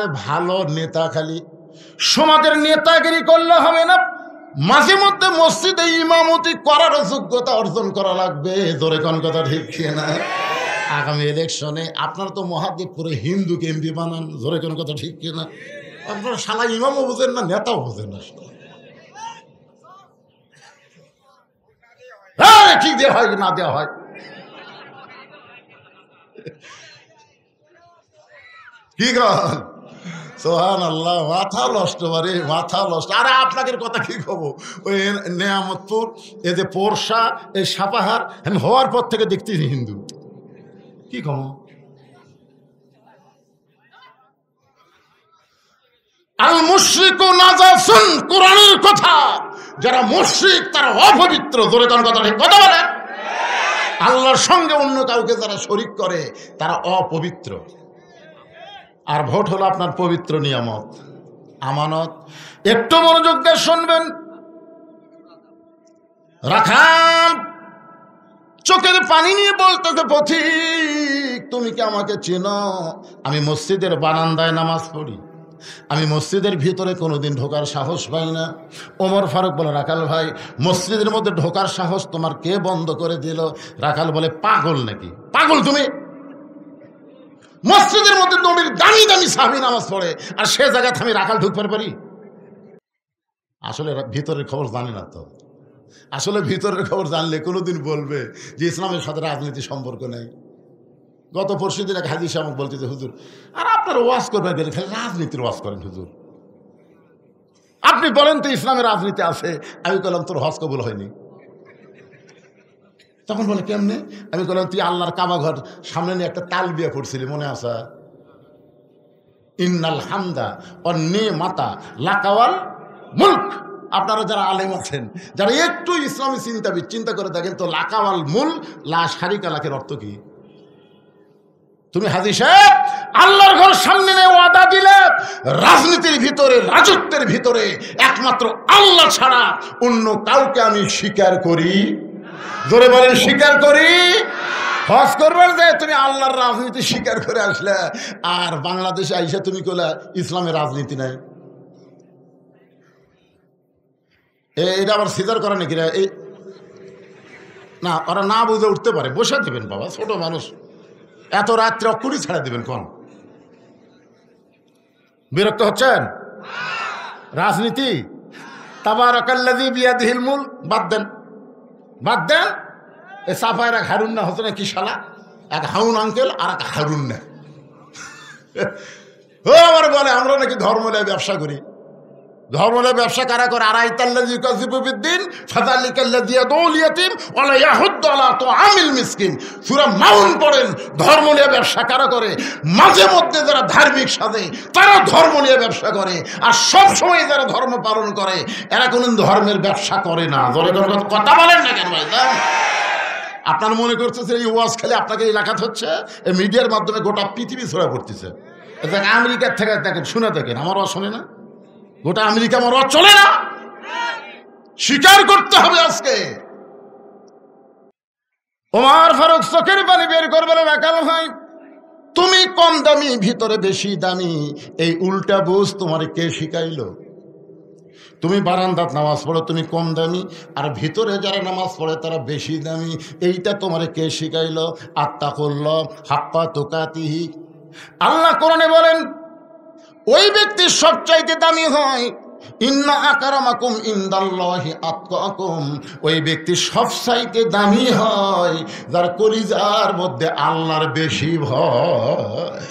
তাহলে ভালো নেতা খালি সমাজের নেতাগিরি করলে হবে না, মাঝে মধ্যে মসজিদে ইমামতি করার যোগ্যতা অর্জন করা লাগবে। জোরে কোন কথা ঠিক না? আগামী ইলেকশনে আপনারা তো মহাদেবপুরে হিন্দুকে এমপি বানান, জোরে কোন কথা ঠিক না? আপনারা শালা ইমামও বোঝেন না, নেতাও বোঝেন না। ঠিক দেওয়া হয় না দেওয়া হয়, কি কর সুবহানাল্লাহ, মাথা নষ্ট বারে মাথা নষ্ট। আরে আপনাদের কথা কি কব, ওই নেয়ামতপুর, এই যে পোরশা, এই সাপাহার, আমি হওয়ার পর থেকে দেখতেছি হিন্দু, কি কম। আল মুশরিকু নাজাসুন, কোরআনের কথা। যারা মুশরিক তারা অপবিত্র। জোরে কোন কথা ঠিক কথা বলে? আল্লাহর সঙ্গে অন্য কাউকে যারা শরীক করে তারা অপবিত্র। আর ভোট হলো আপনার পবিত্র নিয়ামত, আমানত। একটু মনোযোগ দিয়ে শুনবেন। রাখাল চোখের পানি নিয়ে বলতেছে, পথিক তুমি কি আমাকে চেনো? আমি মসজিদের বারান্দায় নামাজ পড়ি, আমি মসজিদের ভিতরে কোনোদিন ঢোকার সাহস পাই না। ওমর ফারুক বলে, রাখাল ভাই মসজিদের মধ্যে ঢোকার সাহস তোমার কে বন্ধ করে দিল? রাখাল বলে, পাগল নাকি? পাগল তুমি? মসজিদের মধ্যে নবীর দামি দামি সাহাবী নামাজ পড়ে, আর সে জায়গায় আমি রাখাল ঢুকতে পারি? আসলে ভিতরের খবর জানি না তো। আসলে ভিতরের খবর জানলে কোনোদিন বলবে যে ইসলামের সাথে রাজনীতি সম্পর্ক নেই। গত পরশু দিন এক হাদিস আমাকে বলতেছে, হুজুর আর আপনার ওয়াজ করবেন গেলে খালি রাজনীতির ওয়াজ করেন হুজুর, আপনি বলেন তো ইসলামের রাজনীতি আছে। আমি বললাম তোর হজ কবুল হয়নি। তখন বলে কেমনে? আমি বললাম তুই আল্লাহর কাবা ঘর সামনে নিয়ে একটা তালবিয়া পড়ছিলি, মনে আছে? ইন্নাল হামদা অন্নে মাতা লাকাওয়াল মুলক। আপনারা যারা আলেম আছেন, যারা একটু ইসলামী চিন্তা করে থাকেন, তো লাকাওয়াল মুল লা শারিকা লাকের অর্থ কি? তুমি হাজী সাহেব আল্লাহর ঘর সামনে নিয়ে ওয়াদা দিলে রাজনীতির ভিতরে, রাজত্বের ভিতরে একমাত্র আল্লাহ ছাড়া অন্য কাউকে আমি স্বীকার করি। জোরে বলেন, স্বীকার করি। হজ করবার যায় তুমি আল্লাহর রাজনীতি স্বীকার করে আসলে, আর বাংলাদেশে আইসা তুমি কইলা ইসলামের রাজনীতি নাই। এটা আবার সিজার করে নাকি? এই না, ওরা না বুঝে উঠতে পারে, বসে দেবেন বাবা, ছোট মানুষ, এত রাত্রে অক্ষুরি ছাড়া দেবেন কোন? বিরক্ত হচ্ছেন? রাজনীতি তাবারাকাল্লাযী বিয়াদিহিল মুলক বাদ দেন, বাদ দেন। এ সাফায়ের এক হারুন না হতো না, কি শালা, এক হাউন আঙ্কেল আর এক হারুন না। ও আবার বলে আমরা নাকি ধর্মলয় ব্যবসা করি। ধর্মলয় ব্যবসা কারা করে? আরাইতাল্লাযী ইউকাযযিবু বিদ্দীন ফাযালিকাল্লাযী ইয়াদউল ইয়াতীম ওয়া লা ইয়াহুদ্দু আলা তুআমিল মিসকিন। সূরা মাউন পড়েন, ধর্মলয় ব্যবসা কারা করে? মাঝে মধ্যে যারা ধার্মিক সাজে তারা ধর্মলয় ব্যবসা করে, আর সব সময় যারা ধর্ম পালন করে এরা কোনদিন ধর্মের ব্যবসা করে না। জোরে কথা বলেন না কেন ভাই? আপনার মনে করতেছে এই ওয়াজ খেলে আপনাকে এলাকাত হচ্ছে, এই মিডিয়ার মাধ্যমে গোটা পৃথিবী ছড়া পড়তেছে। আমেরিকার থেকে দেখেন, শুনে দেখেন, আমার ওয়াজ শোনে না? গোটা আমেরিকা আমার ওয়াজ চলে না। স্বীকার করতে হবে আজকে। ওমর ফারুক চোখের পানি বের করে বলে, রাখাল ভাই তুমি কম দামি, ভিতরে বেশি দামি, এই উল্টা বুঝ তোমার কে শিখাইলো? তুমি বারান্দাত নামাজ পড়ো, তুমি কম দামি, আর ভিতরে যারা নামাজ পড়ে তারা বেশি দামি, এইটা তোমার কে শিখাইলো? আত্তাকুল্লাহ হাক্কা তুকাতিহি। আল্লাহ কোরআনে বলেন ওই ব্যক্তি সবচাইতে দামি হয়, ইন্না আকরামাকুম ইনদাল্লাহি আতকাকুম। ওই ব্যক্তি সবচাইতে দামি হয় যার কলিজার মধ্যে আল্লাহর বেশি ভয়।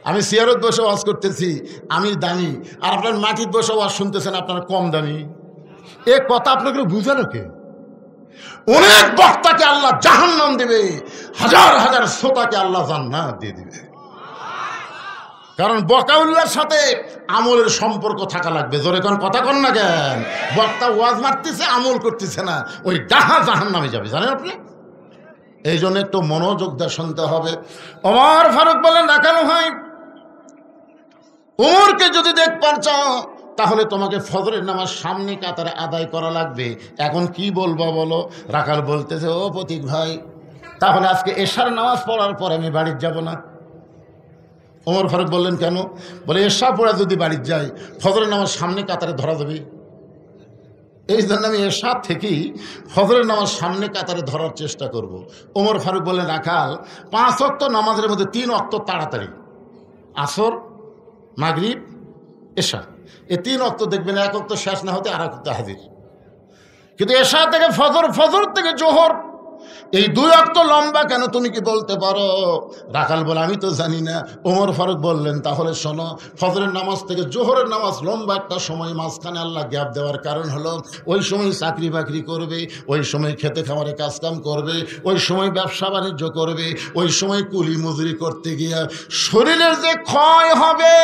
আমি সিয়ারত বসে ওয়াজ করতেছি, আমি দামি, আর আপনার মাটির বসে ওয়াজ শুনতেছেন আপনার কম দামি। এ কথা আপনাকে বুঝালো কে? অনেক বক্তাকে আল্লাহ জাহান্নাম দেবে, হাজার হাজার শ্রোতাকে আল্লাহ জান্নাত দিয়ে দিবে। কারণ বকাউল্লার সাথে আমলের সম্পর্ক থাকা লাগবে। জোরে কোন কথা কন না কেন? বক্তা ওয়াজ মারতেছে, আমল করতেছে না, ওই ডাহা জাহান্নামে যাবে, জানেন আপনি? এই জন্য একটু মনোযোগ দিয়ে শুনতে হবে। ওমর ফারুক বলেন, রাখাল ভাই ওমরকে যদি দেখবার চাও তাহলে তোমাকে ফজরের নামাজ সামনে কাতারে আদায় করা লাগবে। এখন কি বলবো বলো? রাখাল বলতেছে, ও প্রতীক ভাই তাহলে আজকে এশার নামাজ পড়ার পর আমি বাড়ির যাব না। ওমর ফারুক বললেন, কেন? বলে, এশা পড়া যদি বাড়ির যাই, ফজরের নামাজ সামনে কাতারে ধরা যাবে, এই জন্য আমি এশা থেকেই ফজরের নামাজ সামনে কাতারে ধরার চেষ্টা করব। ওমর ফারুক বললেন, রাখাল 5 ওয়াক্ত নামাজের মধ্যে 3 ওয়াক্ত তাড়াতাড়ি, আসর, মাগরিব, এশা, এই 3 ওয়াক্ত দেখবেন 1 ওয়াক্ত শেষ না হতে আর 1 ওয়াক্ত হাজির। কিন্তু এশা থেকে ফজর, ফজর থেকে জোহর, এই 2 ওয়াক্ত লম্বা কেন, তুমি কি বলতে পারো? রাখাল বলে, আমি তো জানি না। ওমর ফারুক বললেন, তাহলে শোনো, ফজরের নামাজ থেকে জোহরের নামাজ লম্বা একটা সময়, মাঝখানে আল্লাহ গ্যাপ দেওয়ার কারণ হলো ওই সময় চাকরি বাকরি করবে, ওই সময় খেতে খামারে কাজকাম করবে, ওই সময় ব্যবসা বাণিজ্য করবে, ওই সময় কুলি মজুরি করতে গিয়ে শরীরের যে ক্ষয় হবে,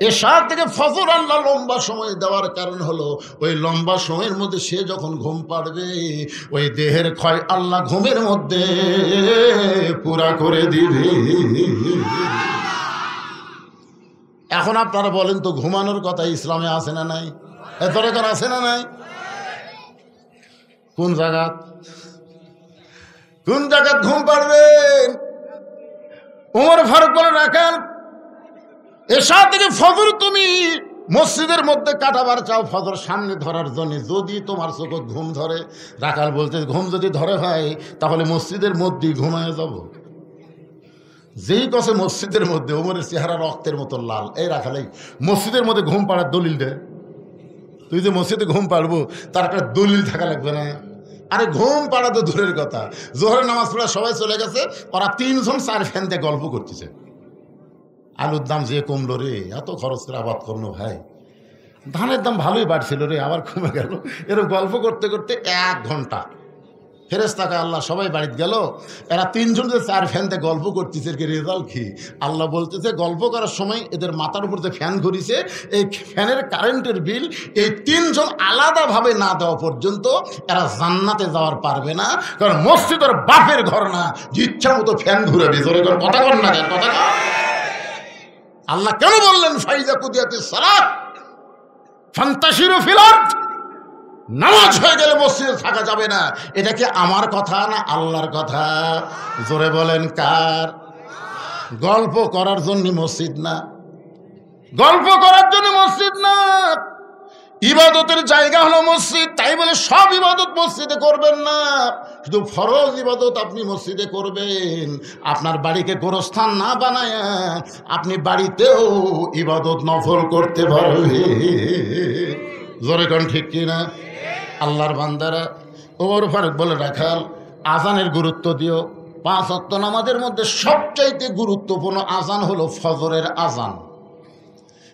এশা থেকে ফজর আল্লাহ লম্বা সময় দেওয়ার কারণ হলো ওই লম্বা সময়ের মধ্যে সে যখন ঘুম পাড়বে, ওই দেহের ক্ষয় আল্লাহ ঘুমের মধ্যে পুরা করে দিবে। এখন আপনারা বলেন তো, ঘুমানোর কথা ইসলামে আছে না নাই? এত রেখার আছে না নাই? কোন জায়গাত ঘুম পাড়বেন? ওমর ফারুক বলে, রাখাল এশা থেকে ফজর তুমি মসজিদের মধ্যে কাটাবার চাও, ফজর সামনে ধরার জন্য, যদি তোমার চোখ ঘুম ধরে। রাখাল বলতে, ঘুম যদি ধরে হয় তাহলে মসজিদের মধ্যেই ঘুমায় যাব। যেই কছে মসজিদের মধ্যে, ওমরের চেহারা রক্তের মতো লাল। এই রাখালেই মসজিদের মধ্যে ঘুম পাড়ার দলিল দে, তুই যে মসজিদে ঘুম পাড়বো তার একটা দলিল থাকা লাগবে না? আরে ঘুম পাড়া তো দূরের কথা, জোহরের নামাজ পড়া সবাই চলে গেছে, ওরা 3 জন 4 ফ্যান দিয়ে গল্প করতেছে, আলুর দাম যে কমলো রে, এত খরচ করে আবাদ করলো ভাই, ধানের দাম ভালোই বাড়ছিল রে, আবার কমে গেল, এরকম গল্প করতে করতে 1 ঘন্টা ফেরেশতাকে আল্লাহ সবাই বাড়িতে গেল, এরা 3 জন যে 4 ফ্যানতে গল্প করতেছে, এর রেজাল্ট কি? আল্লাহ বলতেছে, গল্প করার সময় এদের মাথার উপর যে ফ্যান ঘুরিছে, এই ফ্যানের কারেন্টের বিল এই 3 জন আলাদাভাবে না দেওয়া পর্যন্ত এরা জান্নাতে যাওয়ার পারবে না, কারণ মসজিদের বাপের ঘর না, যে ইচ্ছা মতো ফ্যান ঘুরে ভিতরে কথা কর না, কথা কর। আল্লাহ কেন বললেন ফাইজা কুদিয়াতিস সালাত ফান্তাশিরু ফিল আরদ, নামাজ হয়ে গেলে মসজিদে থাকা যাবে না? এটা কি আমার কথা না আল্লাহর কথা? জোরে বলেন কার? গল্প করার জন্য মসজিদ না, গল্প করার জন্য মসজিদ না, ইবাদতের জায়গা হলো মসজিদ। তাই বলে সব ইবাদত মসজিদে করবেন না, শুধু ফরজ ইবাদত আপনি মসজিদে করবেন। আপনার বাড়িকে গোরস্থান না বানায় আপনি বাড়িতেও ইবাদত নফল করতে পারবেন। জোরে কোন ঠিক কিনা? আল্লাহর বান্দারা, ওমর ফারুক বলে, রাখাল আজানের গুরুত্ব দিও। 5 ওয়াক্ত নামাজের মধ্যে সবচাইতে গুরুত্বপূর্ণ আজান হলো ফজরের আজান।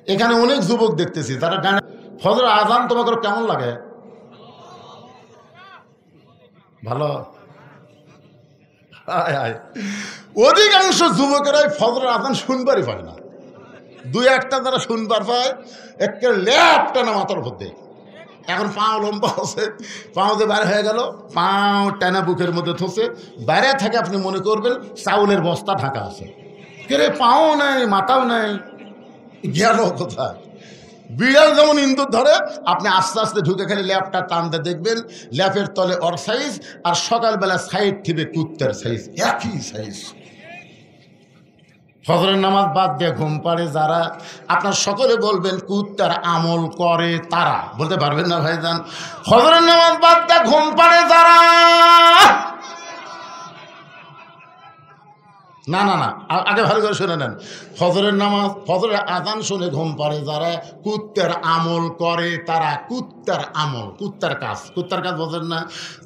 এখানে অনেক যুবক দেখতেছি তারা গানে, ফজরের আজান তোমাদের কেমন লাগে? ভালো। অধিকাংশ যুবকেরাই ফজরের আজান শুনবারই পায় না, 2-1টা যারা শুনবার পায়, একটা ল্যাপটা না মাথার মধ্যে। এখন পাও লম্বা আছে, পাও যে বাইরে হয়ে গেল, পাও টানা বুকের মধ্যে থসে, বাইরে থেকে আপনি মনে করবেন চাউলের বস্তা ঢাকা আছে, কেরে পাও নাই মাথাও নাই, গেল কোথায়? বিড়াল যেমন ইন্দুর ধরে, আপনি আস্তে আস্তে ঢুকে খালি ল্যাপটা টানতে দেখবেন, ল্যাপের তলে ওর সাইজ, আর সকালবেলা সাইড থিবে কুত্তার সাইজ, একই সাইজ। ফজরের নামাজ বাদ দিয়ে ঘুম পাড়ে যারা, আপনার সকলে বলবেন কুত্তার আমল করে তারা, বলতে পারবেন না ভাইজান? ফজরের নামাজ বাদ দিয়ে ঘুম পাড়ে যারা, না না না, আগে ভালো করে শুনে নেন, ফজরের নামাজ, ফজরের আজান শুনে ঘুম পাড়ে যারা, কুত্তার আমল করে তারা। কুত্তার আমল, কুত্তার কাজ, কুত্তার কাজ বোঝেন না?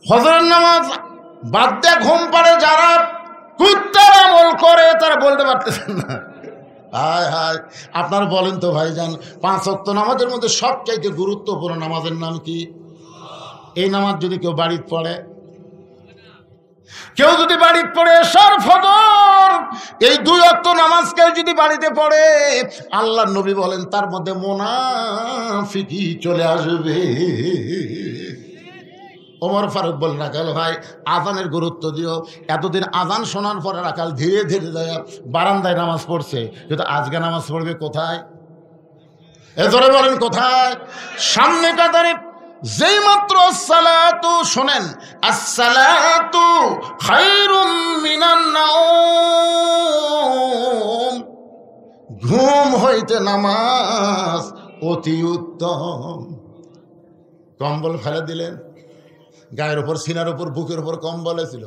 ফজরের নামাজ বাদ দিয়ে ঘুম পাড়ে যারা কুত্তার আমল করে তারা, বলতে পারতেছেন না? হায় হায়, আপনারা বলেন তো ভাইজান, 5 ওয়াক্ত নামাজের মধ্যে সবচাইতে গুরুত্বপূর্ণ নামাজের নাম কি? এই নামাজ যদি কেউ বাড়িতে পড়ে, কেউ যদি বাড়িতে পড়ে এশার ফজর, এই 2 ওয়াক্ত নামাজ কেউ যদি বাড়িতে পড়ে, আল্লাহর নবী বলেন তার মধ্যে মুনাফিকি চলে আসবে। ওমর ফারুক বলেন, রাখাল ভাই আজানের গুরুত্ব দিও। এতদিন আজান শোনার পরে রাখাল ধীরে ধীরে যায় বারান্দায় নামাজ পড়ছে, কিন্তু আজকে নামাজ পড়বে কোথায়? এজরে বলেন কোথায়? সামনে কাতারে। যেই মাত্র আসসালাতু শোনেন, আসসালাতু খায়রুম মিনান নাওম, ঘুম হইতে নামাজ অতি উত্তম। কম্বল ফেলে দিলেন, গায়ের উপর, সিনার উপর, বুকের উপর কম্বল ছিল,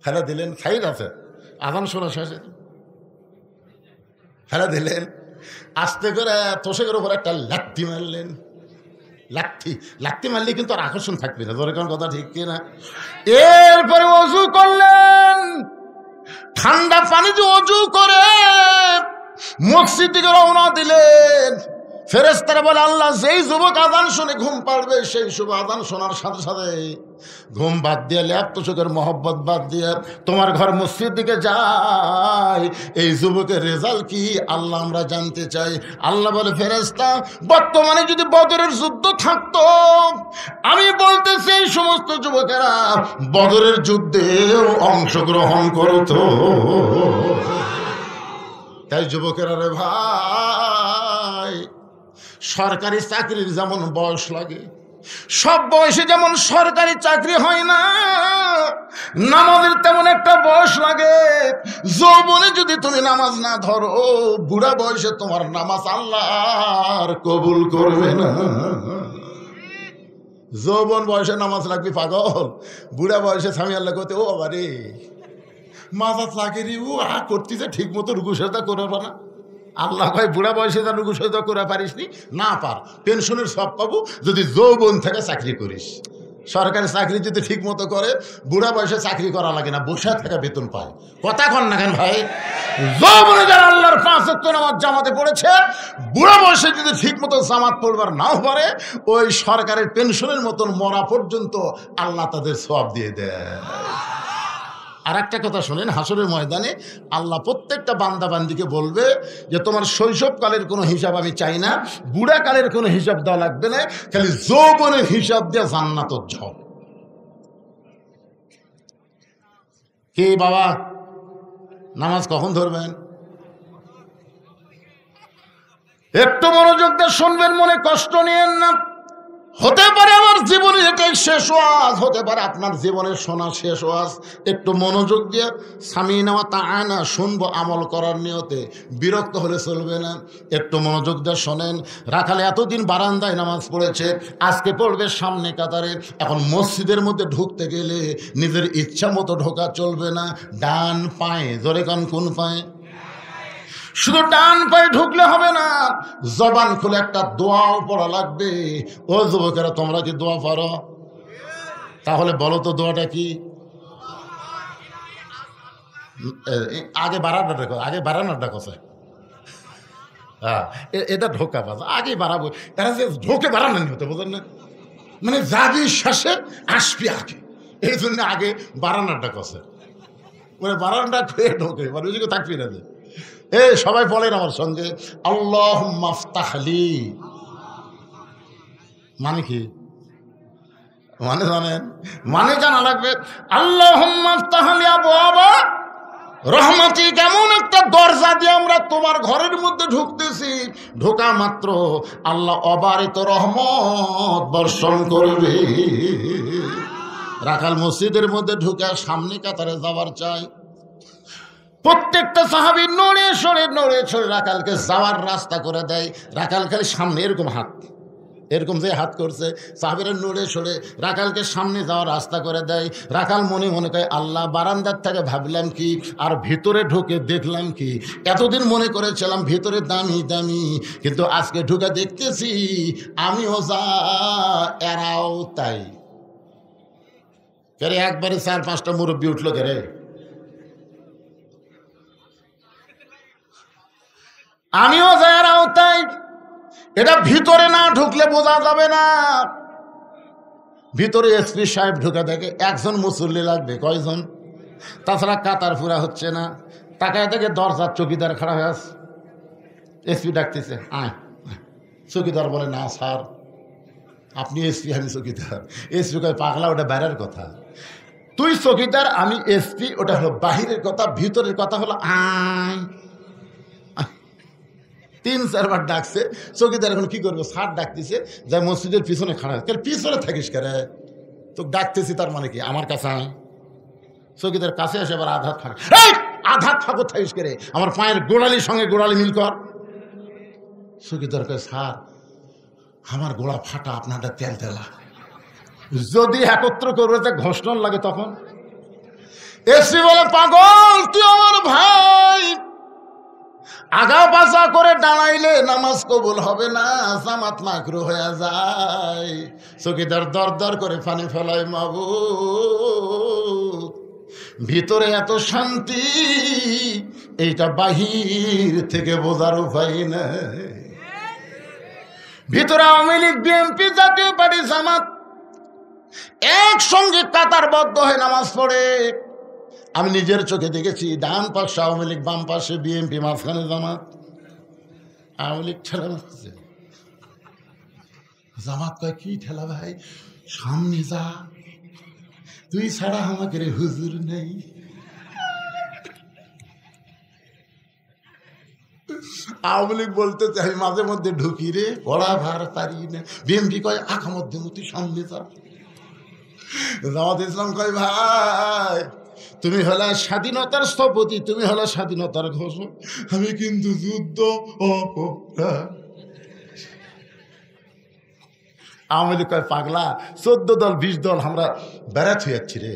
ফেলে দিলেন। খাই আছে আজান শোনা শেষে ফেলে দিলেন। আস্তে করে তোষকের উপর একটা লাথি মারলেন। লাথি মারলে কিন্তু আর আকর্ষণ থাকবে না, ধরে কোন কথা ঠিক কিনা? এরপরে অজু করলেন, ঠান্ডা পানি দিয়ে অজু করে মসজিদ দিকে রওনা দিলেন। ফেরেশতারা বলে, আল্লাহ যেই যুবক আযান শুনে ঘুম পাড়বে, সেই শুভ আযান শোনার সাথে সাথে ঘুম বাদ দিয়ে, ল্যাপ তোষকের মহব্বত বাদ দিয়ে তোমার ঘর মসজিদ দিকে যায়, এই যুবকের রেজাল্ট কি আল্লাহ আমরা জানতে চাই। আল্লাহ বলে, ফেরেশতা, বর্তমানে যদি বদরের যুদ্ধ থাকতো, আমি বলতেছি এই সমস্ত যুবকেরা বদরের যুদ্ধেও অংশগ্রহণ করতো। তাই যুবকেরা রে ভাই, সরকারি চাকরির যেমন বয়স লাগে, সব বয়সে যেমন সরকারি চাকরি হয় না, নামাজের তেমন একটা বয়স লাগে। যৌবনে যদি তুমি নামাজ না ধরো, বুড়া বয়সে তোমার নামাজ আল্লাহ আর কবুল করবে না। যৌবন বয়সে নামাজ লাগবে পাগল, বুড়া বয়সে স্বামী আল্লাহ করতে, ও বাবা রে মাজা চাকরি ও করতেছে ঠিক মতো রুকু সেজদা করবে না। আল্লাহ ভাই বুড়া বয়সে যা রুকু সেজদা করে পারিসনি, না পার, পেনশনের সব পাবো যদি যৌবন থেকে চাকরি করিস। সরকারি চাকরি যদি ঠিক মতো করে, বুড়া বয়সে চাকরি করা লাগে না, বসে থাকা বেতন পায়। কথা কন না কেন ভাই? যৌবনে যারা আল্লাহর 5 ওয়াক্ত নামাজ জামাতে পড়েছে, বুড়া বয়সে যদি ঠিক মতো জামাত পড়বার নাও পারে, ওই সরকারের পেনশনের মতন মরা পর্যন্ত আল্লাহ তাদের সওয়াব দিয়ে দেয়। আর একটা কথা শোনেন, হাসরের ময়দানে আল্লাহ প্রত্যেকটা বান্দা বান্দিকে বলবে যে তোমার শৈশবকালের কোনো হিসাব আমি চাই না, বুড়াকালের কোনো হিসাব দেওয়া লাগবে না, খালি যৌবনের হিসাব দিয়ে জান্নাতে যাও। কে বাবা নামাজ কখন ধরবেন? একটু মনোযোগ দিয়ে শুনবেন, মনে কষ্ট নিয়েন না। হতে পারে আমার জীবনে এটাই শেষ ওয়াজ, হতে পারে আপনার জীবনের শোনা শেষ ওয়াজ। একটু মনোযোগ দিয়ে সামিনা ওয়া তাআনা শুনবো আমল করার নিয়তে, বিরক্ত হলে চলবে না। একটু মনোযোগ দিয়ে শোনেন। রাখালে এতদিন বারান্দায় নামাজ পড়েছে, আজকে পড়বে সামনে কাতারে। এখন মসজিদের মধ্যে ঢুকতে গেলে নিজের ইচ্ছা মতো ঢোকা চলবে না, ডান পায়ে, জোরে কান কোন পায়ে? শুধু ডান পায়ে ঢুকলে হবে না, জবান খুলে একটা দোয়াও পড়া লাগবে। ও যুবকেরা, তোমরা কি দোয়া পারো? তাহলে বলো তো দোয়াটা কি? আগে বাড়ানোটা কোথায়? হ্যাঁ, এটা ঢোকা পাস, আগে বাড়াবো। এরা যে ঢোকে বাড়ানো হতে বোঝেন না, মানে যাবি শেষে আসবি আগে, এই জন্য আগে বাড়ানোটা কোথায়, মানে বাড়ানোটা খেয়ে ঢোকে, মানে ওই থাকবি না। সবাই বলেন আমার সঙ্গে, আল্লাহুম্মা ফতাহলি। মানে কি? মানে জানেন? মানে জানা লাগবে। আল্লাহুম্মা ফতাহলি আবওয়াবা রহমতি, কেমন একটা দরজা দিয়ে আমরা তোমার ঘরের মধ্যে ঢুকতেছি, ঢোকা মাত্র আল্লাহ অবারিত রহমত বর্ষণ করবে। রাখাল মসজিদের মধ্যে ঢুকে সামনে কাতারে যাওয়ার চাই। প্রত্যেকটা সাহাবী নড়ে সরে রাখালকে যাওয়ার রাস্তা করে দেয়। রাখাল খালি সামনে এরকম হাত, এরকম যে হাত করছে, সাহাবীরা নড়ে সরে রাখালকে সামনে যাওয়ার রাস্তা করে দেয়। রাখাল মনে মনে কয়, আল্লাহ, বারান্দার থেকে ভাবলাম কি আর ভিতরে ঢুকে দেখলাম কি, এতদিন মনে করেছিলাম ভিতরে দামি দামি, কিন্তু আজকে ঢুকে দেখতেছি আমিও যা এরাও তাই। একবারে 4-5টা মুরব্বী উঠলো কেরে, আমিও যারাও তাই। এটা ভিতরে না ঢুকলে বোঝা যাবে না। ভিতরে এসপি সাহেব ঢুকে দেখে একজন মুসল্লি লাগবে, কয়জন? তাছাড়া কাতার পুরা হচ্ছে না। তাকায় দেখে দরজার চৌকিদার খাড়া হয়ে আছে। এসপি ডাকতেছে, আয়। চৌকিদার বলে, না স্যার, আপনি এসপি, আমি চৌকিদার। এসপি কয়, পাগলা, ওটা বাইরের কথা। তুই চৌকিদার, আমি এসপি, ওটা হলো বাহিরের কথা, ভিতরের কথা হলো আয়। 3-4 বার ডাকছে। চৌকিদার এখন কি করবো, স্যার ডাকতেছে, যাই মসজিদের পিছনে খাড়া। পিছনে থাকিস কেন, তো ডাকতেছি, তার মানে কি আমার কাছে আয়। চৌকিদার কাছে এসে আবার আঘাত খাড়া, আধা থাকো থাইস করে আমার পায়ের গোড়ালির সঙ্গে গোড়ালি মিল কর। চকিদার কয় স্যার আমার গোড়া ফাটা, আপনারটা তেল তেলা, যদি একত্র করবে তা ঘষণ লাগে তখন। এসি বলে পাগল তুই আমার ভাই, আগা পাশা করে দাঁড়াইলে নামাজ কবুল হবে না, জামাত মাকরু হয়ে যায়। চকিদার দর দর করে পানি ফেলায়, মাবুদ ভিতরে এত শান্তি এইটা বাহির থেকে বোঝার উপায় নাই। ভিতরে আওয়ামী লীগ, বিএনপি, জাতীয় পার্টি, জামাত একসঙ্গে কাতারবদ্ধ হয়ে নামাজ পড়ে। আমি নিজের চোখে দেখেছি, ডান পাশে আওয়ামী লীগ, বাম পাশে বিএনপি, মাঝখানে জামাত। আওয়ামী লীগ ঠেলা মারছে, জামাত কয় কি ঠেলা ভাই, সামনে যা, তুই ছাড়া আমাকে রে হুজুর নেই। আওয়ামী লীগ বলতে চাই মাঝে মধ্যে ঢুকি রে, পড়া ভার পারি না। বিএনপি কয় আঁকা মধ্যে মতো সামনে যা। জামাত ইসলাম কয় ভাই তুমি হলে স্বাধীনতার স্থপতি, তুমি হলে স্বাধীনতার ঘোষক, আমি কিন্তু যুদ্ধ অপরাধ। আওয়ামী লীগ কয় পাগলা, 14 দল 20 দল আমরা বেড়াত হয়ে যাচ্ছি রে,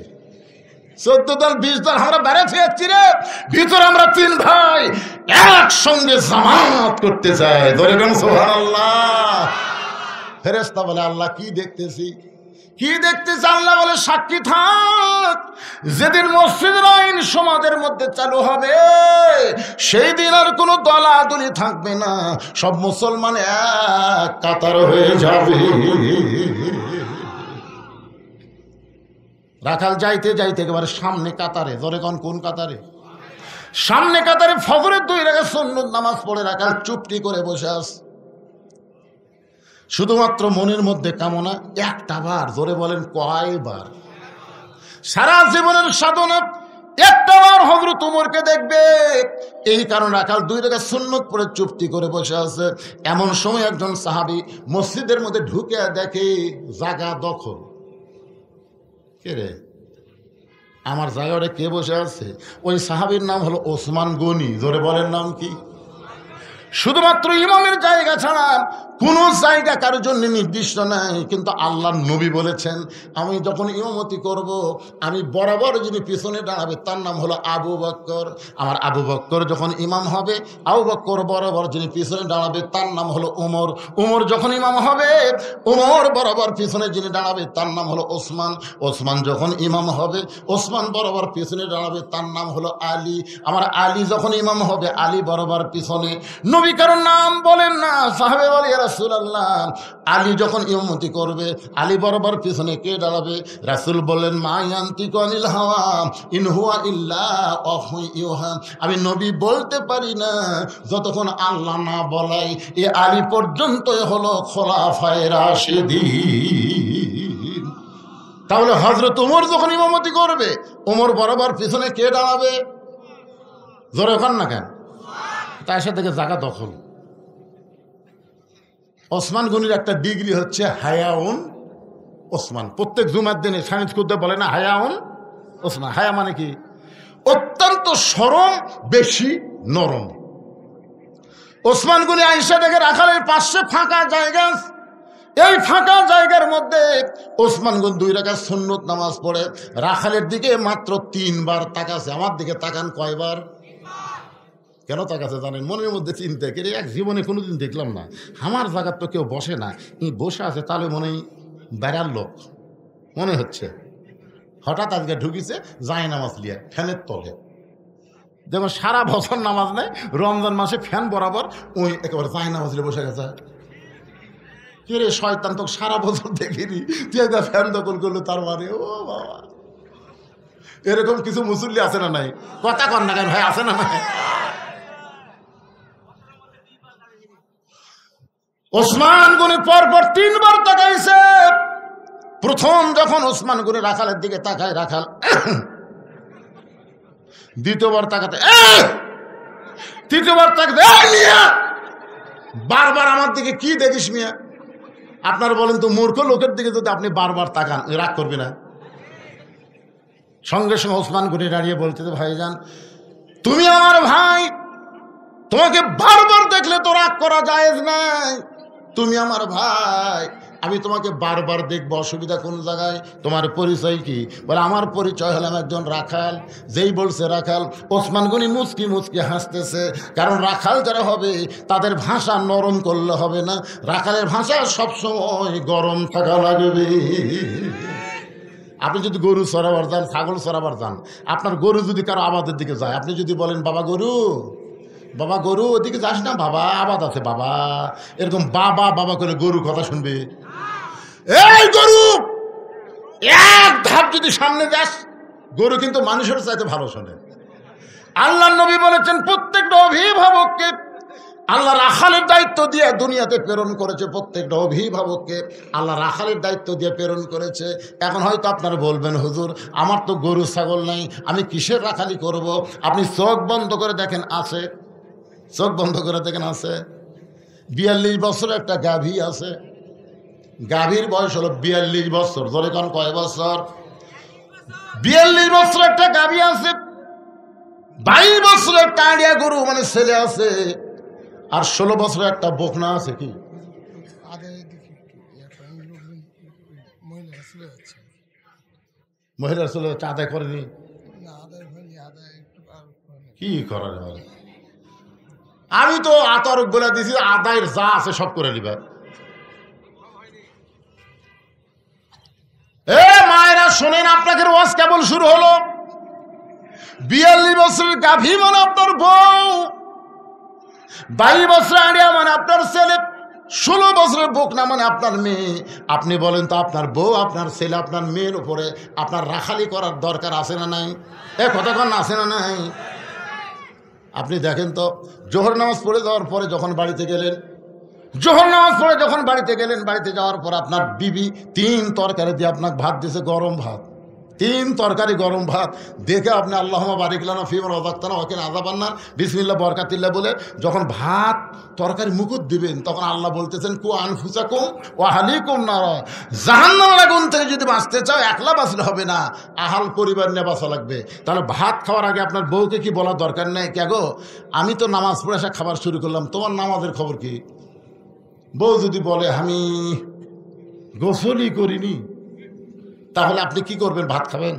14 দল 20 দল আমরা বেড়াত হয়ে যাচ্ছি রে, ভিতরে আমরা 3 ভাই একসঙ্গে জামাত করতে চাই। ধরে গেল সুবহানাল্লাহ। ফেরেশতা বলে আল্লাহ কি দেখতেছি, কি দেখতেছি? আল্লাহ বলে সাক্ষী থাক, যেদিন মসজিদের আইন সমাজের মধ্যে চালু হবে সেই দিন আর কোনো দলাদলি থাকবে না, সব মুসলমান এক কাতার হয়ে যাবে। রাখাল যাইতে যাইতে একেবারে সামনে কাতারে, জোরে কোন কাতারে? সামনে কাতারে ফজরের 2 রাকাত সুন্নত নামাজ পড়ে রাখাল চুপটি করে বসে আছে। শুধুমাত্র মনের মধ্যে কামনা একটা বার, জোরে বলেন কয়বার? সারা জীবনের সাধনা একটা বার হযরত ওমরকে দেখবে, এই কারণে রাখাল 2 রাকাত সুন্নত পড়ে চুপটি করে বসে আছে। এমন সময় একজন সাহাবী মসজিদের মধ্যে ঢুকে দেখে জায়গা দখল। কে রে, আমার জায়গাটা কে বসে আছে? ওই সাহাবীর নাম হলো ওসমান গনি। জোরে বলেন নাম কি? শুধুমাত্র ইমামের জায়গা ছাড়া কোনো জায়গা কারোর জন্য নির্দিষ্ট নাই, কিন্তু আল্লাহর নবী বলেছেন আমি যখন ইমামতি করব আমি বরাবর যিনি পিছনে দাঁড়াবে তার নাম হলো আবু বকর। আমার আবু বকর যখন ইমাম হবে, আবু বকর বরাবর যিনি পিছনে দাঁড়াবে তার নাম হলো ওমর। ওমর যখন ইমাম হবে, ওমর বরাবর পিছনে যিনি দাঁড়াবে তার নাম হলো ওসমান। ওসমান যখন ইমাম হবে, ওসমান বরাবর পিছনে দাঁড়াবে তার নাম হলো আলী। আমার আলী যখন ইমাম হবে, আলী বরাবর পিছনে। নবী কারোর নাম বলেন না, সাহাবে বলে ইয়া রাসূলুল্লাহ আলী যখন ইমামতি করবে আলী বরাবর পিছনে কে দাঁড়াবে? রাসূল বললেন মা ইয়ান্তিকু আনিল হাওয়া ইন হুয়া ইল্লা ওয়াহয়ুন ইউহা। আমি নবী বলতে পারি না যতক্ষণ আল্লাহ না বলাই। এ আলী পর্যন্তই হলো খোলাফায়ে রাশিদিন। তাহলে হযরত ওমর যখন ইমামতি করবে, ওমর বরাবর পিছনে কে দাঁড়াবে? জোরে কর না কেন? তার সাথে জায়গা দখল। ওসমান গনির একটা ডিগ্রি হচ্ছে হায়াউন ওসমান। প্রত্যেক জুমার দিনে সানিদ খুদ্দে বলে না হায়াউন ওসমান। হায়া মানে কি? অত্যন্ত সরম, বেশি নরম। ওসমান গনি আয়েশা দেখে রাখালের পাশে ফাঁকা জায়গা, এই ফাঁকা জায়গার মধ্যে ওসমান গনি 2 রাকাত সুন্নত নামাজ পড়ে রাখালের দিকে মাত্র 3 বার তাকাছে। আমার দিকে তাকান কয়বার? কেন তাকাছে জানেন? মনের মধ্যে চিন্তা করে এক জীবনে কোনোদিন দেখলাম না, আমার জায়গার তো কেউ বসে না, বসে আছে তাহলে মনে হয় বেড়ার লোক মনে হচ্ছে। হঠাৎ আজকে ঢুকিছে যায় নামাজ লিয়া ফ্যানের তলে। যেমন সারা বছর নামাজ নেয়, রমজান মাসে ফ্যান বরাবর ওই একেবারে যায় নামাজ লিয়ে বসে গেছে। কে রে শয়তান, তো সারা বছর দেখিনি, তুই একটা ফ্যান দখল করলো, তার মানে ও বাবা। এরকম কিছু মুসল্লি আছে না নাই? কথা কর না কেন ভাই, আছে না নাই? ওসমান গনি পরপর 3 বার তাকাইছে। প্রথম যখন ওসমান গনি রাখালের দিকে তাকায়, রাখাল দ্বিতীয়বার তাকাতে, তৃতীয়বার তাকাতে, বারবার আমার দিকে কি দেখিস মিয়া? আপনারা বলেন তো, মূর্খ লোকের দিকে যদি আপনি বারবার তাকান রাগ করবে না? সঙ্গে সঙ্গে ওসমান গনি দাঁড়িয়ে বলতে, ভাইজান তুমি আমার ভাই, তোমাকে বারবার দেখলে তো রাগ করা জায়েজ নাই। তুমি আমার ভাই, আমি তোমাকে বারবার দেখবো, অসুবিধা কোন জায়গায়? তোমার পরিচয় কি? বলে আমার পরিচয় হলাম একজন রাখাল। যেই বলছে রাখাল, ওসমান গনি মুচকি মুচকি হাসতেছে, কারণ রাখাল যারা হবে তাদের ভাষা নরম করলে হবে না, রাখালের ভাষা সবসময় গরম থাকা লাগবে। আপনি যদি গরু চড়াবার যান, ছাগল চড়াবার যান, আপনার গরু যদি কারো আবাদের দিকে যায়, আপনি যদি বলেন বাবা গরু, বাবা গরু ওদিকে যাস না, বাবা আবাদ আছে বাবা, এরকম বাবা বাবা করে গরু কথা শুনবে? এই গরু, এক ধাপ যদি সামনে যাস, গরু কিন্তু মানুষের চাইতে ভালো শোনে। আল্লাহ নবী বলেছেন প্রত্যেকটা অভিভাবককে আল্লাহ রাখালের দায়িত্ব দিয়ে দুনিয়াতে প্রেরণ করেছে। প্রত্যেকটা অভিভাবককে আল্লাহ রাখালের দায়িত্ব দিয়ে প্রেরণ করেছে। এখন হয়তো আপনারা বলবেন, হুজুর আমার তো গরু ছাগল নাই, আমি কিসের রাখালি করব? আপনি চোখ বন্ধ করে দেখেন, আছে, চোখ বন্ধ করে দেখেন, আছে। 42 বছর একটা গাভী আছে, গাভীর বয়স হলো 42 বছর। ধরে কোন কয় বছর? 42 বছর একটা গাভী আছে। 22 বছরের টাঁড়িয়া গরু মানে ছেলে আছে, আর 16 বছরের একটা বকনা আছে। কি মহিলা চলে যাচ্ছে? আদায় করেনি? কি করার? আমি তো আতরক বলে দিয়েছি, আদায়ের যা আছে সব করে নিবে। এ মায়েরা শোনেন, আপনাকে ওয়াজ কেবল শুরু হলো। 42 বছরের গাভী মানে আপনার বউ, 22 বছরের আড়িয়া মানে আপনার ছেলে, 16 বছরের বকনা মানে আপনার মেয়ে। আপনি বলেন তো, আপনার বউ, আপনার ছেলে, আপনার মেয়ের উপরে আপনার রাখালি করার দরকার আছে না নাই? এ কতক্ষণ আছে না নাই? আপনি দেখেন তো, জোহর নামাজ পড়ে যাওয়ার পরে যখন বাড়িতে গেলেন, জোহর নামাজ পড়ে যখন বাড়িতে গেলেন, বাড়িতে যাওয়ার পর আপনার বিবি 3 তরকারি দিয়ে আপনাকে ভাত দিয়েছে, গরম ভাত, 3 তরকারি গরম ভাত দেখে আপনি আল্লাহুম্মা বারিক লানা ফিমা রাযাকতানা ওয়া কিনা আযাবান্নার বিসমিল্লাহ বরকাতিল্লাহ বলে যখন ভাত তরকারি মুকুট দিবেন, তখন আল্লাহ বলতেছেন কু আনফুসাকুম ওয়া আহলিকুম নারা, জাহান্নামের আগুন থেকে যদি বাঁচতে চাও একলা বাঁচলে হবে না, আহাল পরিবার নিয়ে বাঁচা লাগবে। তাহলে ভাত খাওয়ার আগে আপনার বউকে কি বলার দরকার নেই? কে গো, আমি তো নামাজ পড়ে এসে খাবার শুরু করলাম, তোমার নামাজের খবর কি? বউ যদি বলে আমি গোসলই করিনি, তাহলে আপনি কি করবেন? ভাত খাবেন?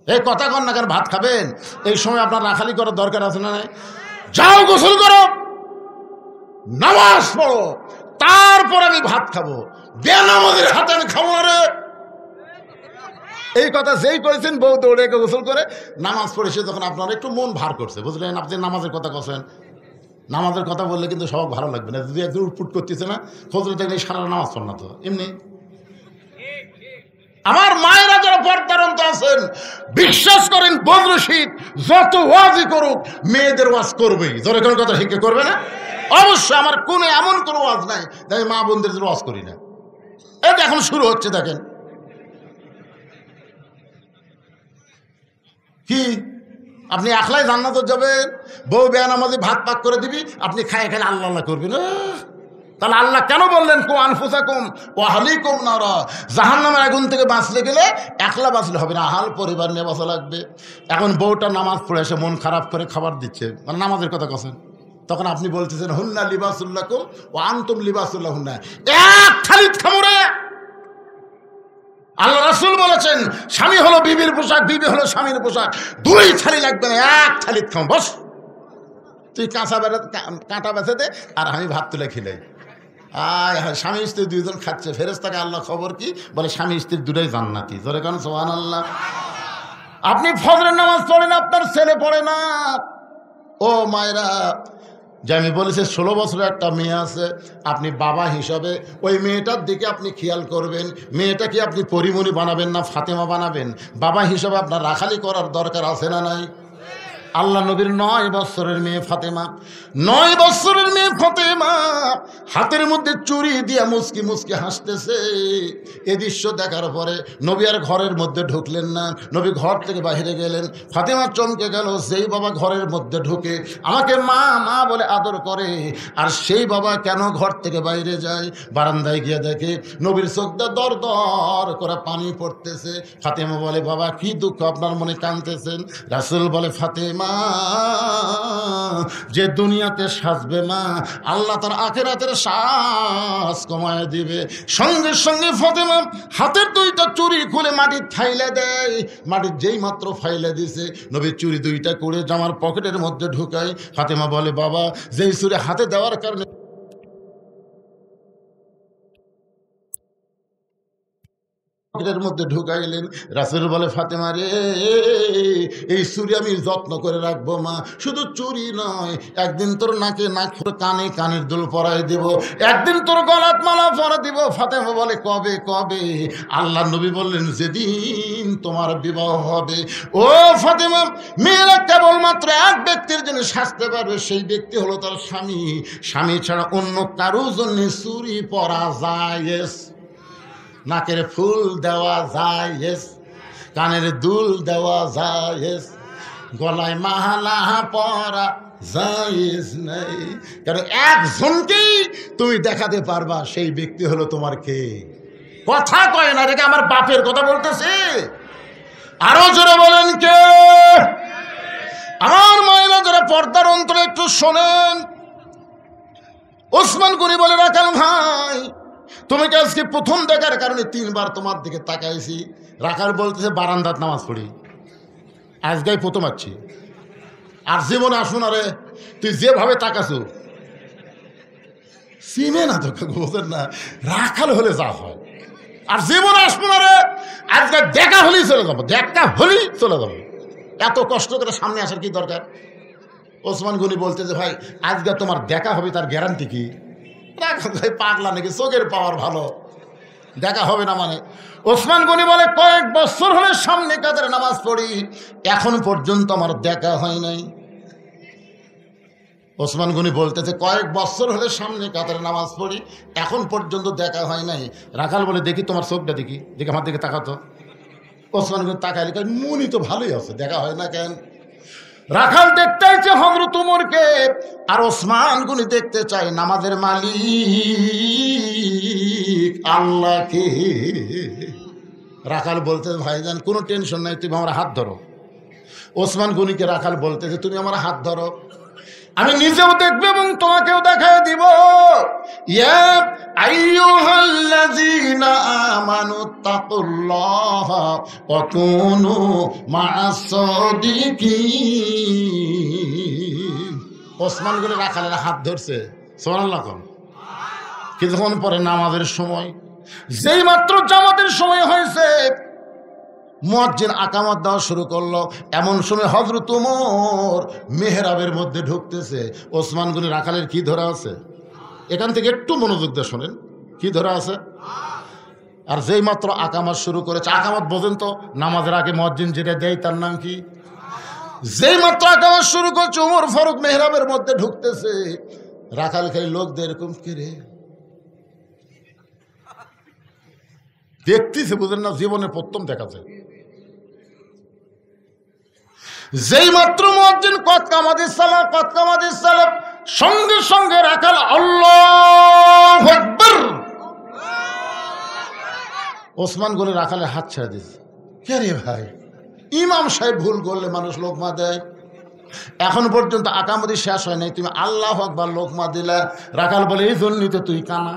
এই কথা কন না কেন? ভাত খাবেন? এই সময় আপনার রাখালি করার দরকার আছে না? যাও গোসল করো, নামাজ পড়ো, তারপর আমি ভাত খাবো, বেনামাজের হাতে আমি খাবো না রে। এই কথা যেই করেছেন, বউ দৌড়ে গোসল করে নামাজ পড়েছে, তখন আপনার একটু মন ভার করছে, বুঝলেন? আপনি নামাজের কথা করছেন, নামাজের কথা বললে কিন্তু সব ভালো লাগবে না। যদি একদম উটপুট করতেছে না, খোঁজলে দেখলে সারা নামাজ পড় না তো এমনি। আমার মায়েরা যারা পর্দারন্ত আছেন, বিশ্বাস করেন, বজ্র শীত যত ওয়াজই করুক, মেয়েদের ওয়াজ করবেই। ধরে কোনো কথা শিখে করবে না? অবশ্যই। আমার কোনো এমন কোনো ওয়াজ নাই তাই মা বোনদের ওয়াজ করি না। এই এখন শুরু হচ্ছে, দেখেন কি, আপনি একলাই জান্নাতে যাবেন, বউ বেয়ানামাজি ভাত পাক করে দিবি, আপনি খায় খায় আল্লাহ আল্লাহ করবেন। তাহলে আল্লাহ কেন বললেন কু আনফুসাকুম ওয়া আহলিকুম নারা, জাহান্নামের আগুন থেকে বাঁচতে গেলে একলা বাঁচলে হবে না, আহাল পরিবার নিয়ে বাঁচা লাগবে। এখন বউটা নামাজ পড়ে এসে মন খারাপ করে খাবার দিচ্ছে, মানে নামাজের কথা কথা, তখন আপনি বলতেছেন হুন্না লিবাসুল্লাকুম ওয়া আনতুম লিবাসুল্লাহ হুন্না, এক থালিত খামরে। আল্লাহ রাসূল বলেছেন স্বামী হলো বিবির পোশাক, বিবি হলো স্বামীর পোশাক, 2 থালি লাগবে না, এক থালিত খাও। বস, তুই কাঁটা বেছে দে আর আমি ভাত তুলে খিলাই। স্বামী স্ত্রী 2 জন খাচ্ছে, ফেরেশতাকে আল্লাহ খবর কি বলে, স্বামী স্ত্রী দুটোই জান্নাতি। জোরে কারণ সুবহানাল্লাহ। আপনি ফজরের নামাজ পড়েন, আপনার ছেলে পড়ে না। ও মায়েরা, যে আমি বলেছি 16 বছরের একটা মেয়ে আছে, আপনি বাবা হিসাবে ওই মেয়েটার দিকে আপনি খেয়াল করবেন। মেয়েটাকে আপনি পরিমণি বানাবেন না ফাতেমা বানাবেন? বাবা হিসাবে আপনার রাখালি করার দরকার আছে না নাই? আল্লাহ নবীর 9 বছরের মেয়ে ফাতেমা, 9 বছরের মেয়ে ফাতেমা হাতের মধ্যে চুরি দিয়া মুচকি মুচকি হাসতেছে। এ দৃশ্য দেখার পরে নবী আর ঘরের মধ্যে ঢুকলেন না, নবী ঘর থেকে বাইরে গেলেন। ফাতেমা চমকে গেল, সেই বাবা ঘরের মধ্যে ঢুকে আমাকে মা মা বলে আদর করে, আর সেই বাবা কেন ঘর থেকে বাইরে যায়? বারান্দায় গিয়ে দেখে নবীর চোখটা দর দর করে পানি পড়তেছে। ফাতেমা বলে, বাবা কি দুঃখ আপনার মনে কাঁদতেছেন? রাসূল বলে, ফাতেমা মা, যে দুনিয়াতে সাজবে মা, আল্লাহ তার আখিরাতের সাজ কমায় দিবে। সঙ্গে সঙ্গে ফাতেমা হাতের দুইটা চুড়ি খুলে মাটির ফাইলে দেয়। মাটির যেই মাত্র ফাইলে দিছে, নবী চুড়ি দুইটা করে জামার পকেটের মধ্যে ঢুকায়। ফাতেমা বলে, বাবা, যেই চুড়ি হাতে দেওয়ার কারণে পকেটের মধ্যে ঢুকাইলেন। রাসূল বলে, ফাতেমা রে, এই চুড়ি আমি যত্ন করে রাখবো মা। শুধু চুড়ি নয়, একদিন তোর নাকে নাক, কানে কানের দুল পরাই দিব, একদিন তোর গলাত মালা পরা দিব। ফাতেমা বলে, কবে কবে? আল্লাহ নবী বললেন, যেদিন তোমার বিবাহ হবে। ও ফাতেমা, মেয়েরা কেবলমাত্র এক ব্যক্তির জন্য সাজতে পারবে, সেই ব্যক্তি হলো তার স্বামী। স্বামী ছাড়া অন্য কারোর জন্য চুড়ি পরা যায়, নাকের ফুল দেওয়া যায়, কানের দুল দেওয়া যায়, গলায় মালা পরা জায়েজ নাই। কারণ একজনকেই তুমি দেখাতে পারবা, সেই ব্যক্তি হলো তোমার কে? কথা কয় না, রেখে আমার বাপের কথা বলতেছে। আরো জোরে বলেন কে? আমার মায়েরা যারা পর্দার অন্তরে একটু শোনেন। ওসমান গনি বলে, রাখাল ভাই, তোমাকে আজকে প্রথম দেখার কারণে 3 বার তোমার দিকে তাকাইছি। রাখাল বলতেছে, বারান্দাত নামাজ পড়ি, আজকেই প্রথম আছি। আর জীবনে আসুন, আরে তুই যেভাবে তাকাছো চিনে না, তোকে বোঝেন না, রাখাল হলে যা হয়। আর জীবনে আসবো না রে, আজকে দেখা হলেই চলে যাবো, দেখা হলেই চলে যাবো। এত কষ্ট করে সামনে আসার কি দরকার? ওসমান গনি বলতেছে, ভাই, আজকে তোমার দেখা হবে, তার গ্যারান্টি কি? পাগলা নাকি, চোখের পাওয়ার ভালো, দেখা হবে না মানে? ওসমান গনি বলে, কয়েক বছর হলে সামনে কাতারে নামাজ পড়ি, এখন পর্যন্ত আমার দেখা হয় নাই। ওসমান গনি বলতেছে, কয়েক বছর হলে সামনে কাতারে নামাজ পড়ি, এখন পর্যন্ত দেখা হয় নাই। রাখাল বলে, দেখি তোমার চোখটা, দেখি দেখি আমার দিকে তাকাতো। ওসমান গনি তাকাইলে, মনই তো ভালোই আছে, দেখা হয় না কেন? রাখাল দেখতে চাইছে হযরত ওমরকে, আর ওসমান গনি দেখতে চাই নামাজের মালিক আল্লাহকে। রাখাল বলতেছে, ভাইজান কোনো টেনশন নাই, তুমি আমার হাত ধরো। ওসমান গনিকে রাখাল বলতেছে, তুমি আমার হাত ধরো, আমি নিজেও দেখবো এবং তোমাকেও দেখায় দিব। ইয়া আইয়ুহাল্লাযীনা আমানু তাকুল্লাহা ওয়া কুনু মা'আস সাদিকিন। ওসমান গনি রাখালের হাত ধরছে, সুবহানাল্লাহ। কিছুক্ষণ পরে নামাজের সময়, যেই মাত্র জামাতের সময় হয়েছে, মুয়াজ্জিন আকামত দেওয়া শুরু করলো। এমন সময় হযরত ওমর মেহরাবের মধ্যে ঢুকতেছে। ওসমান গনি রাখালের কি ধরা আছে? এখান থেকে একটু মনোযোগ দিয়ে শোনেন, কি ধরা আছে? আর যেই মাত্র আকামত শুরু করেছে, আকামত বোঝেন তো, নামাজের আগে মুয়াজ্জিন যেটা দেয় তার নাম কি? যেই মাত্র আকামত শুরু করছে, ওমর ফারুক মেহরাবের মধ্যে ঢুকতেছে। রাখাল খালি লোকদের এরকম করে দেখতেছে, বুঝেন না, জীবনে প্রথম দেখা যায়। যেই মাত্র মুয়াজ্জিন কদ কামাতিস সালাহ, কদ কামাতিস সালাহ, সঙ্গে সঙ্গে রাখাল আল্লাহু আকবার। ওসমান গনি রাখালের হাত ছেড়ে দিয়েছে। কে রে ভাই, ইমাম সাহেব ভুল করলে মানুষ লোকমা দেয়, এখন পর্যন্ত আকামতি শেষ হয় নাই, তুমি আল্লাহু আকবার লোকমা দিলা। রাখাল বলে, এই জন্যই তো তুই কানা,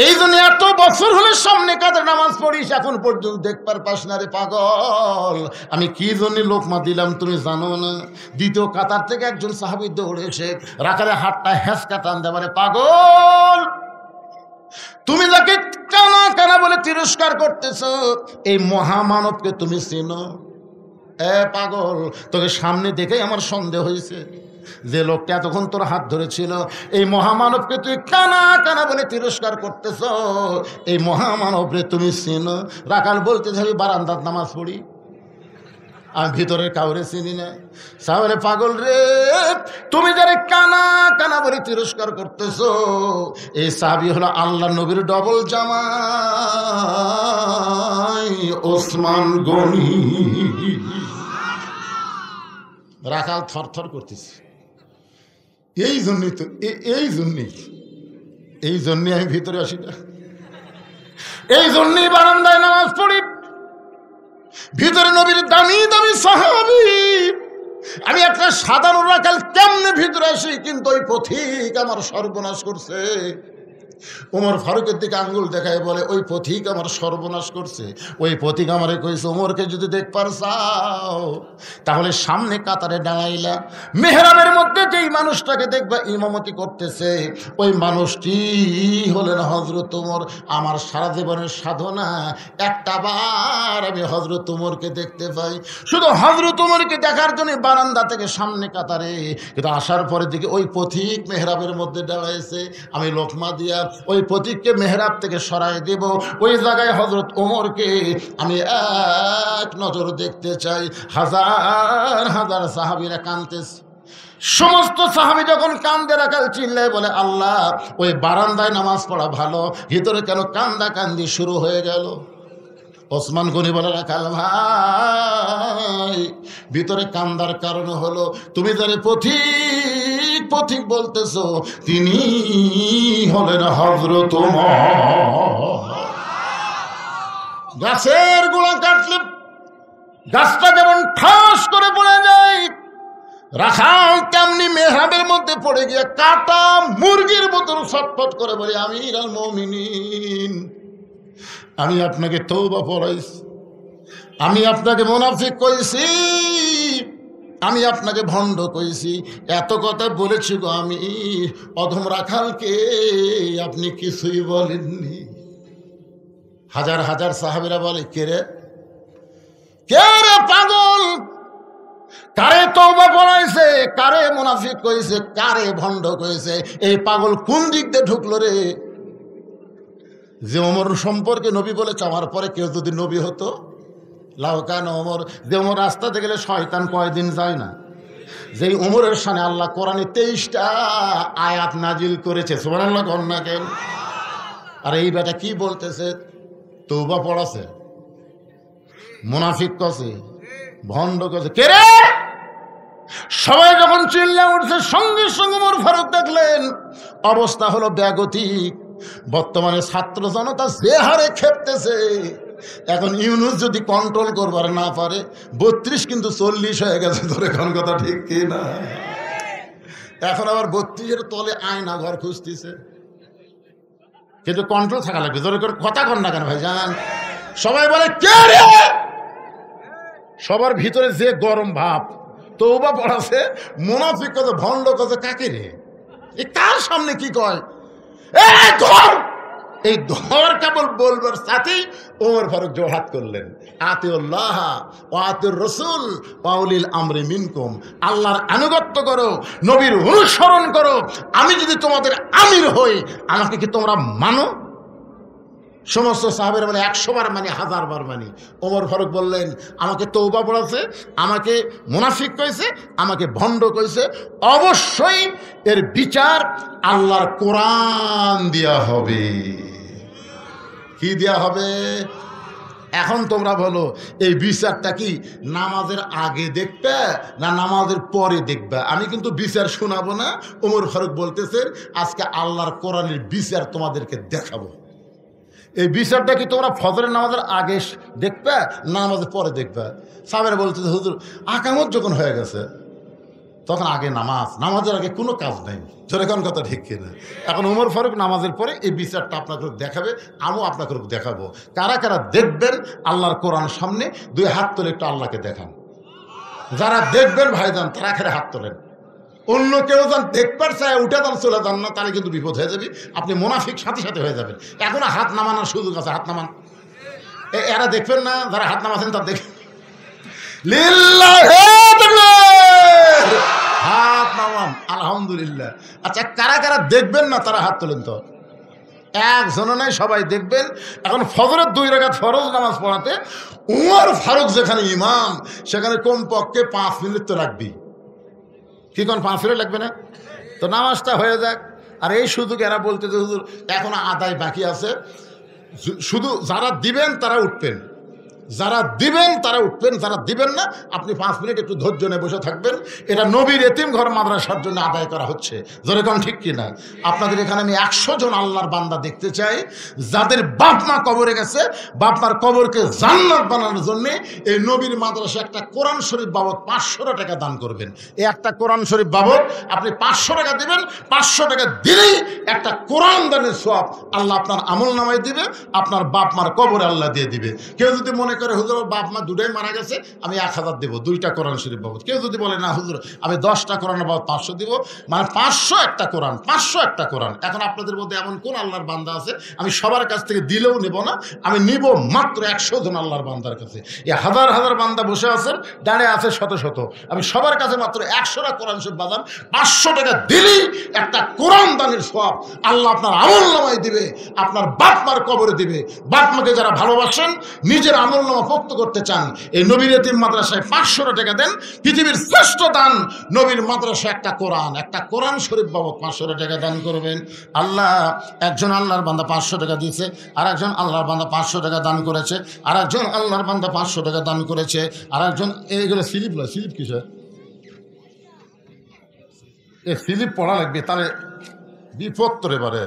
এই জন্য এত বছর হলে সামনে কাতারে নামাজ পড়িস, এখন পর্যন্ত দেখবার পাস না রে পাগল। আমি কি জন্য লোকমা দিলাম তুমি জানো না? দ্বিতীয় কাতার থেকে একজন সাহাবী দৌড়ে এসে রাখালের হাতটা হেঁচকা টান দেবারে, পাগল, তুমি যাকে কানা কানা বলে তিরস্কার করতেছ, এই মহামানবকে তুমি চেনো? এ পাগল, তোকে সামনে দেখেই আমার সন্দেহ হয়েছে, যে লোকটা এতক্ষণ তোর হাত ধরেছিল, এই মহামানবকে তুই কানা কানা বলে তিরস্কার করতেছ, এই মহামানবরে তুমি চিনো? রাখাল বলতে যাবি, বারান্দাত নামাজ পড়ি, আমি ভিতরের কাউরে চিনি না। সাহরে, পাগল রে, তুমি যারা কানা কানা বলে তিরস্কার করতেছ, এই সাহাবী হলো আল্লাহ নবীর ডবল জামাই ওসমান গনি। রাখাল থরথর করতেছে। এই জন্যই তো, এই জন্যই আমি ভিতরে আসি না, এই জন্যই বারান্দায় নামাজ পড়ি। ভিতরে নবীর দামি দামি সাহাবী, আমি একটা সাধারণ রাখাল কেমনে ভিতরে আসি, কিন্তু ওই পথিক আমার সর্বনাশ করছে। ওমর ফারুকের দিকে আঙ্গুল দেখায় বলে, ওই পথিক আমার সর্বনাশ করছে। ওই পথিক আমারে কইছে, ওমরকে যদি দেখবার চাও তাহলে সামনে কাতারে দাঁড়াইলা, মেহরাবের মধ্যে যেই মানুষটাকে দেখবা ইমামতি করতেছে ওই মানুষটি হলেন হযরত ওমর। আমার সারা জীবনের সাধনা একটা বার আমি হযরত ওমরকে দেখতে পাই। শুধু হযরত ওমরকে দেখার জন্য বারান্দা থেকে সামনে কাতারে, কিন্তু আসার পরে দিকে ওই পথিক মেহরাবের মধ্যে দাঁড়াইছে। আমি লোকমা দিয়া ওই পথিককে মেহরাব থেকে সরাই দেব, ওই জায়গায় হযরত ওমরকে আমি এক নজর দেখতে চাই। হাজার হাজার সাহাবীরা কাঁদতেছে। সমস্ত সাহাবী যখন কান্দে রাখাল চিল্লায় বলে, আল্লাহ, ওই বারান্দায় নামাজ পড়া ভালো, ভিতরে কেন কান্দা কান্দি শুরু হয়ে গেল? ওসমান গনি বলে, রাখাল ভাই, ভিতরে কান্দার কারণ হলো তুমি যারে পথিক পথিক বলতেছো তিনি হলেন হযরত ওমর। গাছের গোড়া কাটলে গাছটা যেমন ঠাস করে পড়ে যায়, রাখাল তেমনি মেহরাবের মধ্যে পড়ে গিয়ে কাটা মুরগির মতন ছটফট করে বলে, আমিরুল মুমিনিন, আমি আপনাকে তওবা পড়াইছি, আমি আপনাকে মুনাফিক কইছি, আমি আপনাকে ভণ্ড কইছি, এত কথা বলেছি গো আমি অধম রাখালকে, আপনি কিছুই বলেননি। হাজার হাজার সাহাবীরা বলে, কে রে পাগল, কারে তওবা পড়াইছে, কারে মুনাফিক কইছে, কারে ভণ্ড কইছে, এই পাগল কোন দিক দিয়ে ঢুকলো রে? যে ওমর সম্পর্কে নবী বলেছে, আমার পরে কেউ যদি নবী হতো, লাউকান ওমর, যে ওমর রাস্তাতে গেলে শয়তান কয়দিন যায় না, যেই ওমরের সামনে আল্লাহ কোরআনে 23টা আয়াত নাজিল করেছে, সুবহানাল্লাহ কন্যা কেন? আর এই বেটা কি বলতেছে, তওবা পড়াছে, মুনাফিক কছে, ভণ্ড কছে, কে রে? সবাই যখন চিল্লা উঠছে, সঙ্গে সঙ্গে ওমর ফারুক দেখলেন অবস্থা হলো ব্যাগতিক। বর্তমানে ছাত্র জনতা যে হারে খেপতেছে, এখন ইউনুস যদি কন্ট্রোল করবার না পারে, 32 কিন্তু 40 হয়ে গেছে। ধরে কোন কথা ঠিক কি না? এখন আবার 32-এর তলে আয়না ঘর খুঁজতেছে, কিন্তু কন্ট্রোল থাকা লাগবে। ধরে করে কথা কন না কেন ভাইজান? সবাই বলে, কে রে? সবার ভিতরে যে গরম ভাব, তওবা পড়াছে, মুনাফিক কথা, ভণ্ড কথা, কাকে রে? এ কার সামনে কি কয়? এই ধর কেবল বলবার সাথেই ওমর ফারুক জোরহাত করলেন, আতিউল্লাহ ওয়া আতিউর রাসূল ওয়া উলিল আমরি মিনকুম, আল্লাহর আনুগত্য করো, নবীর অনুসরণ করো। আমি যদি তোমাদের আমির হই, আমাকে কি তোমরা মানো? সমস্ত সাহাবীরা বলে, 100 বার মানি, 1000 বার মানি। ওমর ফারুক বললেন, আমাকে তওবা পড়াছে, আমাকে মুনাফিক কইছে, আমাকে ভণ্ড কইছে, অবশ্যই এর বিচার আল্লাহর কোরআন দেয়া হবে। কি দেয়া হবে? এখন তোমরা বলো, এই বিচারটা কি নামাজের আগে দেখবে না নামাজের পরে দেখবে? আমি কিন্তু বিচার শোনাবো না। ওমর ফারুক বলতেছে, আজকে আল্লাহর কোরআনের বিচার তোমাদেরকে দেখাবো। এই বিচারটা কি তোমরা ফজরের নামাজের আগে দেখবে না নামাজের পরে দেখবে? সাহাবারা বলতেছে, হুজুর, আকামত যখন হয়ে গেছে তখন আগে নামাজ, নামাজের আগে কোনো কাজ নাই। যেরকম কথা ঠিক কিনা? এখন ওমর ফারুক নামাজের পরে এই বিচারটা আপনাকে দেখাবে, আমিও আপনাকে দেখাবো। কারা কারা দেখবেন আল্লাহর কোরআন সামনে? 2 হাত তুলে একটু আল্লাহকে দেখান। যারা দেখবেন ভাইজান, তারা খেলে হাত তোলেন। অন্য কেউ যান দেখবার চায় উঠে যান, চলে যান না, তাহলে কিন্তু বিপদ হয়ে যাবে। আপনি মুনাফিক সাথে সাথে হয়ে যাবেন। এখনো হাত নামানোর সুযোগ আছে, হাত নামান। এরা দেখবেন না, যারা হাত নামাচ্ছেন তারা দেখবেন। হাত নামান, আলহামদুলিল্লাহ। আচ্ছা, কারা কারা দেখবেন না তারা হাত তোলেন তো। একজনও নাই, সবাই দেখবেন। এখন ফজরের 2 রাকাত ফরজ নামাজ পড়াতে ওমর ফারুক যেখানে ইমাম, সেখানে কমপক্ষে 5 মিনিট তো রাখবি। কি কোন 5 মিনিট লাগবে না? তো নামাজটা হয়ে যাক। আর এই সুযোগ এরা বলতে যে হুজুর এখনো আদায় বাকি আছে, শুধু যারা দিবেন তারা উঠবেন, যারা দিবেন তারা উঠবেন, যারা দিবেন না আপনি 5 মিনিট একটু ধৈর্য নিয়ে বসে থাকবেন। এটা নবীর এতিম ঘর মাদ্রাসার জন্য আদায় করা হচ্ছে, যেরকম ঠিক কিনা? আপনাদের এখানে আমি 100 জন আল্লাহর বান্দা দেখতে চাই যাদের বাপ মা কবরে গেছে, বাপ মার কবরকে জান্নাত বানানোর জন্য এই নবীর মাদ্রাসা একটা কোরআন শরীফ বাবদ 500 টাকা দান করবেন। এই একটা কোরআন শরীফ বাবদ আপনি 500 টাকা দিবেন। 500 টাকা দিলেই একটা কোরআন দানের সওয়াব আল্লাহ আপনার আমল নামায় দিবে, আপনার বাপ মার কবরে আল্লাহ দিয়ে দিবে। কেউ যদি মনে করে হুজুর বাপ মা দুটাই মারা গেছে, আমি 1000 দেবো 2টা কোরআন শরীফ বাবদ। কেউ যদি বলে না হুজুর আমি 10টা কোরআন বাবদ 500 দিব, মানে 500 একটা কোরআন, 500 একটা কোরআন। এখন আপনাদের মধ্যে এমন কোন আল্লাহর বান্দা আছে আমি সবার কাছ থেকে দিলেও নেব না, আমি নিব মাত্র 100 জন আল্লাহর বান্দার কাছে। এই হাজার হাজার বান্দা বসে আছেন, দাঁড়িয়ে আছে শত শত, আমি সবার কাছে মাত্র 100টা কোরআন শরীফ বাদাম 500 টাকা দিলেই একটা কোরআন দানের সওয়াব আল্লাহ আপনার আমল নামায় দিবে, আপনার বাপ মার কবরে দিবে। বাপ মাকে যারা ভালোবাসেন, নিজের আমল নামা পোক্ত করতে চান, এই নবীর এতিম মাদ্রাসায় 500 টাকা দেন। পৃথিবীর শ্রেষ্ঠ দান নবীর মাদ্রাসায় একটা কোরআন শরীফ বাবদ 500 টাকা দান করবেন। আল্লাহ একজন আল্লাহর বান্দা 500 টাকা দিয়েছে, আর একজন আল্লাহর বান্দা 500 টাকা দান করেছে, আর একজন আল্লাহর বান্দা 500 টাকা দান করেছে, আর একজন এইগুলো স্লিপ নয়, স্লিপ কিসের এ স্লিপ পড়া লাগবে, তাহলে বিপদ তোরে পারে।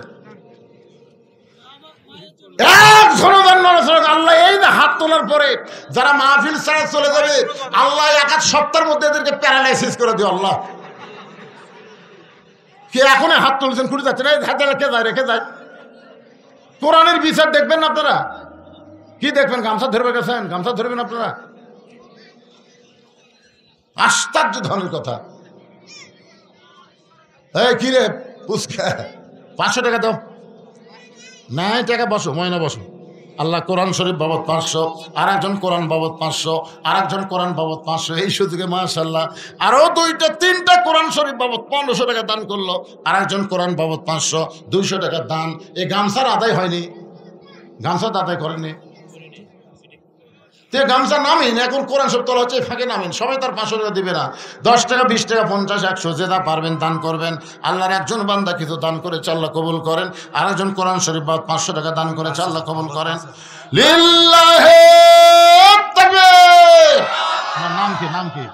আল্লাহ এই না হাত তোলার পরে যারা মাহফিল ছাড়া চলে যাবে, আল্লাহ 1 সপ্তাহের মধ্যে এদেরকে প্যারালাইসিস করে দিও। আল্লাহ কে এখন হাত তুলছেন খুঁড়ে যাচ্ছে না, হাতে রেখে যায়, রেখে যায়। কোরআনের বিচার দেখবেন না আপনারা? কি দেখবেন? গামছা ধরবে গেছেন, গামছা ধরবেন আপনারা? আশ্চর্য ধরনের কথা। এই কি রে পুষ্কা, 500 টাকা দাও। নাই টাকা, বসো ময়না বসো। আল্লাহ কোরআন শরীফ বাবদ 500, আর একজন কোরআন বাবদ 500, আর একজন কোরআন বাবদ 500। এই সুযোগে মাশাআল্লাহ আরো 2টা-3টা কোরআন শরীফ বাবদ 1500 টাকা দান করলো, আর একজন কোরআন বাবদ 500, 200 টাকা দান। এই গামছার আদায় হয়নি, গামছা আদায় করেনি, তে গামছা নামেন। এখন কোরআন শরীফ তোলা হচ্ছে, ফাঁকে নামেন। সবাই তার 500 টাকা দিবে না, 10 টাকা, 20 টাকা, 50, 100 যেটা পারবেন দান করবেন। আল্লাহর একজন বান্দা কিছু দান করেছে, আল্লাহ কবুল করেন। আর একজন কোরআন শরীফ বাবদ 500 টাকা দান করেছে, আল্লাহ কবুল করেন। লিল্লাহি তাকবীর। নাম কি? নাম কি?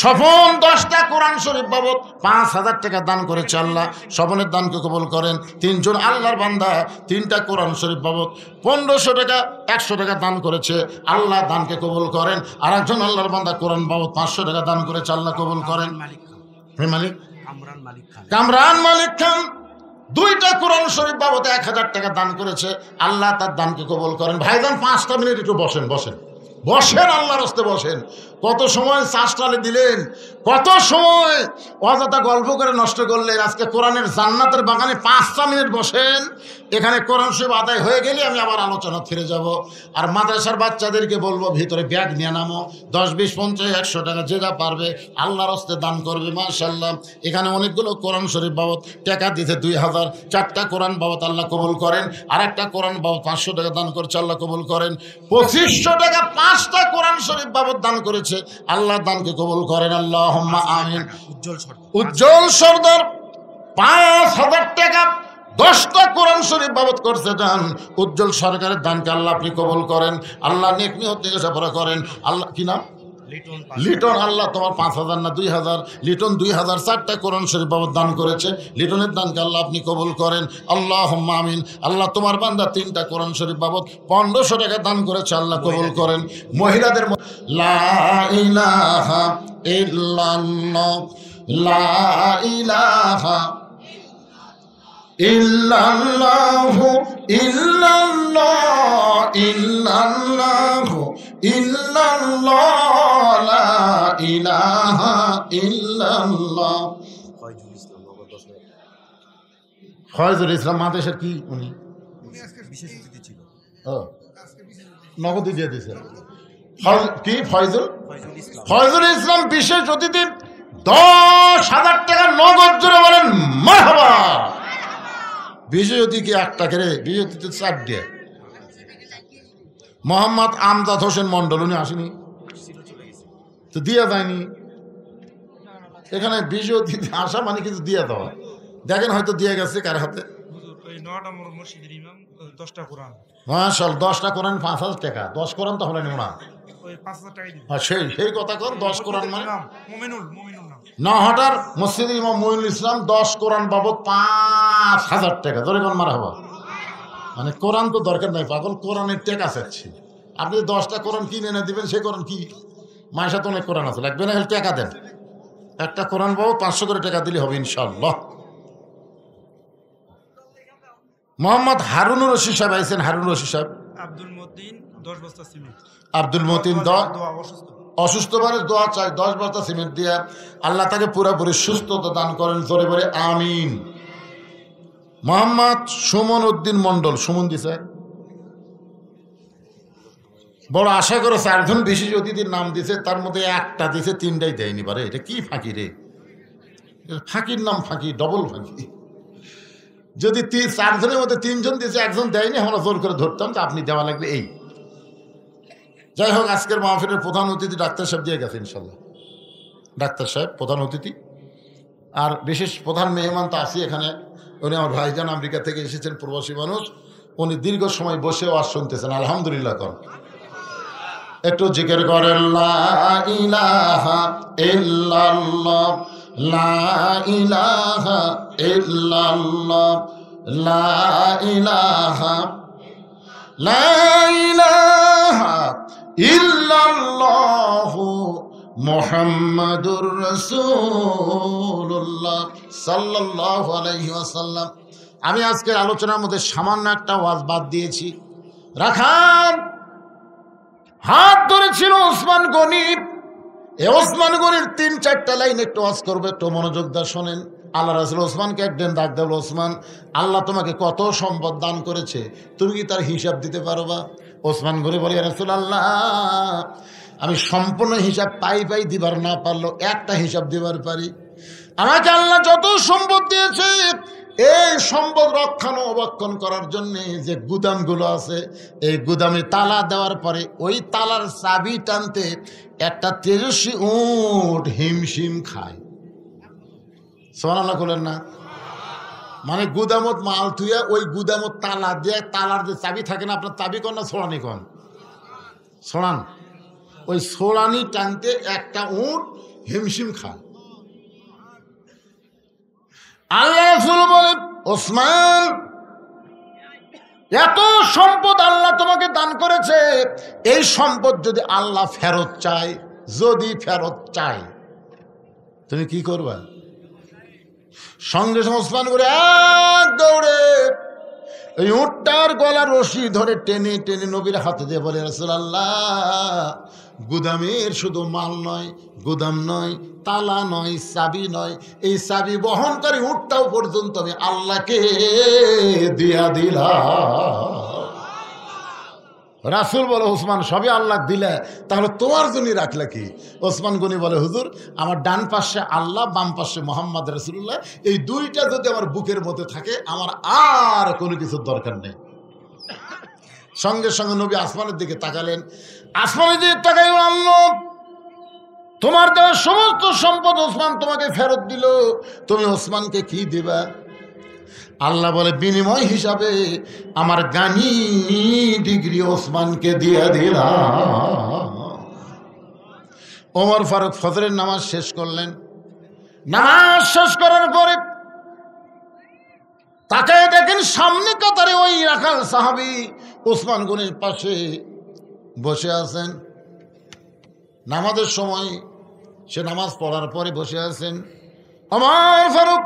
স্বপন 10টা কোরআন শরীফ বাবদ 5000 টাকা দান করেছে, আল্লাহ স্বপনের দানকে কবুল করেন। 3 জন আল্লাহর বান্দা 3টা কোরআন শরীফ বাবদ 1500 টাকা, 100 টাকা দান করেছে, আল্লাহ দানকে কবুল করেন। আর একজন আল্লাহর বান্দা কোরআন বাবদ 500 টাকা দান করেছে, আল্লাহ কবুল করেন। কামরান মালিক খান 2টা কোরআন শরীফ বাবদ 1000 টাকা দান করেছে, আল্লাহ তার দানকে কবুল করেন। ভাইজান 5টা মিনিট একটু বসেন, বসেন, বসেন, আল্লাহর রাস্তে বসেন। কত সময় চাষটালে দিলেন, কত সময় অযথা গল্প করে নষ্ট করলেন। আজকে কোরআনের জান্নাতের বাগানে 5টা মিনিট বসেন। এখানে কোরআন শরীফ আদায় হয়ে গেলে আমি আবার আলোচনা ফিরে যাব। আর মাদ্রাসার বাচ্চাদেরকে বলবো ভিতরে ব্যাগ নিয়ে নামো, 10, 20, 50, 100 টাকা যেটা পারবে আল্লাহর রাস্তে দান করবে। মাশাআল্লাহ এখানে অনেকগুলো কোরআন শরীফ বাবদ টাকা দিতে 2000, 4টা কোরআন বাবদ আল্লাহ কবুল করেন। আর একটা কোরআন বাবদ 500 টাকা দান করছে, আল্লাহ কবুল করেন। 2500 টাকা 5টা কোরআন শরীফ বাবদ দান করেছে, আল্লাহ দানকে কবুল করেন। আল্লাহুম্মা আমিন। উজ্জ্বল সর্দার 5000 টাকা 10টা কোরআন শরীফ বাবদ করছে দান। উজ্জ্বল সরকারের দানকে আল্লাহ আপনি কবুল করেন, আল্লাহ নেক নিয়ত থেকে সফর করেন। আল্লাহ কি নাম? লিটন। আল্লাহ তোমার 5000 না 2000, লিটন 2000 4টা কোরআন শরীফ বাবদ দান করেছে, লিটনের দানকে আল্লাহ আপনি কবুল করেন। আল্লাহুম্মা আমিন। আল্লাহ তোমার বান্দা 3টা কোরআন শরীফ বাবদ 1500 টাকা দান করেছে, আল্লাহ কবুল করেন। মহিলাদের লা ইলাহা ইল্লাল্লাহ, লা ইলাহা ইল্লাল্লাহু ইল্লাল্লাহ ইল্লাল্লাহু ইল্লাল্লাহ লা ইলাহা ইল্লাল্লাহ। ফয়জুল ইসলাম মাদ্রাসার কি উনি বিশেষ অতিথি ছিল, নগদ দিয়ে দিয়েছে কি? ফয়জুল ইসলাম বিশেষ অতিথি 10,000 টাকা নগদ জোরে বলেন মারহাবা। বিশেষ অতিথি 1 টাকা রে, বিশেষ অতিথি 4 দিয়ে। মোহাম্মদ আমজাদ হোসেন মন্ডল উনি আসেনি তো দিয়ে যায়নি। এখানে বিশেষ অতিথি আসা মানে কিছু দিয়ে দেওয়া, দেখেন হয়তো দিয়ে গেছে কার হাতে। মসজিদের ইমাম 10টা কোরআন। মাশাল 10টা কোরআন 5,000 টাকা। 10 কোরআন তাহলে নেব না, ওই 5,000 টাকা দিন। সেই কথা কর। 10 কোরআন মানে মুমিনুল নাম। না হটার মসজিদের ইমাম মঈনুল ইসলাম 10 কোরআন বাবদ 5,000 টাকা। ধরে কোন মারা হবা, মানে কোরআন তো দরকার নাই পাগল, কোরআনের টেকা চাচ্ছি। আপনি 10টা কোরআন কিনে এনে দিবেন, সেই কোরআন কি মায়ের সাথে অনেক কোরআন আছে, লাগবে না, টাকা দেন। একটা কোরআন বাবদ 500 করে টাকা দিলে হবে ইনশাআল্লাহ। মোহাম্মদ হারুনুর রশিদ সাহেব আইছেন। হারুনুর রশিদ সাহেব। আব্দুল মতিন 10 বস্তা সিমেন্ট। আব্দুল মতিন অসুস্থ মানে দোয়া চাই, 10 বস্তা সিমেন্ট দিয়ে আল্লাহ তাকে পুরোপুরি সুস্থতা দান করেন। জোরে বলে আমিন। মোহাম্মদ সুমন উদ্দিন মন্ডল। সুমন দিছে, বড় আশা করে 4 জন বিশেষ অতিথির নাম দিছে, তার মধ্যে একটা দিছে, 3টাই দেয়নি। পারে এটা কি ফাঁকি রে, ফাঁকির নাম ফাঁকি, ডবল ফাঁকি। যদি 4 জনের মধ্যে 3 জন দিয়েছে, 1 জন দেয়নি, আমরা জোর করে ধরতাম যে আপনি দেওয়া লাগবে। এই যাই হোক, আজকের মাহফিলের প্রধান অতিথি ডাক্তার সাহেব দিয়ে গেছে ইনশাল্লাহ। ডাক্তার সাহেব প্রধান অতিথি, আর বিশেষ প্রধান মেহমান তো আছি এখানে। উনি আমার ভাইজান, আমেরিকা থেকে এসেছেন, প্রবাসী মানুষ। উনি দীর্ঘ সময় বসে ওয়াজ শুনতেছেন। আলহামদুলিল্লাহ কর, একটু জিকির করেন। লা ইলাহা ইল্লাল্লাহ, লা ইলাহা ইল্লাল্লাহ, লা ইলাহা, লা ইলাহা ইল্লাল্লাহু মুহাম্মাদুর রাসূলুল্লাহ সাল্লাল্লাহু আলাইহি ওয়াসাল্লাম। আমি আজকের আলোচনার মধ্যে সামান্য একটা ওয়াজ বাদ দিয়েছি। রাখান হাত ধরেছিল ওসমান গনি। এই ওসমান গনির 3-4টা লাইন একটু ওয়াজ করবে, একটু মনোযোগ দিয়ে শোনেন। আল্লাহ রাসূল ওসমানকে একদিন ডাক দেব, ওসমান, আল্লাহ তোমাকে কত সম্পদ দান করেছে, তুমি কি তার হিসাব দিতে পারবা? ওসমান গনি বলে, ইয়া রাসূলুল্লাহ, আমি সম্পূর্ণ হিসাব পাই দিবার না পারলেও একটা হিসাব দিবার পারি। আমাকে আল্লাহ যত সম্পদ দিয়েছে, এই সম্পদ রক্ষণাবেক্ষণ করার জন্য যে গুদামগুলো আছে, এই গুদামে তালা দেওয়ার পরে ওই তালার চাবি টানতে একটা তেজস্বী উট হিমশিম খায়। সুবহানাল্লাহ বলেন না? মানে গুদামত মাল থুয়া ওই গুদামত তালা দিয়ে, তালার যে চাবি থাকে না, আপনার চাবি কন না ছোড়ানি কন? ছোড়ান। ওই ছোড়ানি টানতে একটা উট হিমশিম খায়। আল্লাহ রাসূল বলে, ওসমান, এত সম্পদ আল্লাহ তোমাকে দান করেছে, এই সম্পদ যদি আল্লাহ ফেরত চায়, যদি ফেরত চায়, তুমি কি করবা? সঙ্গে সঙ্গে ওসমান করে এক দৌড়ে এই উটটার গলার রশি ধরে টেনে টেনে নবীর হাতে দিয়ে বলে, রাসূলুল্লাহ, গুদামের শুধু মাল নয়, গুদাম নয়, তালা নয়, চাবি নয়, এই চাবি বহনকারী উটটাও পর্যন্ত আমি আল্লাহকে দিয়া দিলাম। রাসূল বলে, ওসমান, সবই আল্লাহ দিলে, তাহলে তোমার জন্য রাখলে কি? ওসমান গনি বলে, হুজুর, আমার ডান পাশে আল্লাহ, বাম পাশে মোহাম্মদ রাসূলুল্লাহ, এই দুইটা যদি আমার বুকের মধ্যে থাকে, আমার আর কোনো কিছুর দরকার নেই। সঙ্গে সঙ্গে নবী আসমানের দিকে তাকালেন। আসমানের দিকে তাকাই, আল্লাহ, তোমার দেওয়া সমস্ত সম্পদ ওসমান তোমাকে ফেরত দিল, তুমি ওসমানকে কি দিবা? আল্লাহ বলে, বিনিময় হিসাবে আমার গানি ডিগ্রি ওসমানকে দিয়ে দিলাম। ওমর ফারুক ফজরের নামাজ শেষ করলেন। নামাজ শেষ করার পরে তাকায় দেখেন সামনে কাতারে ওই রাখাল সাহাবী ওসমান গনির পাশে বসে আছেন। নামাজের সময় সে নামাজ পড়ার পরে বসে আছেন। ওমর ফারুক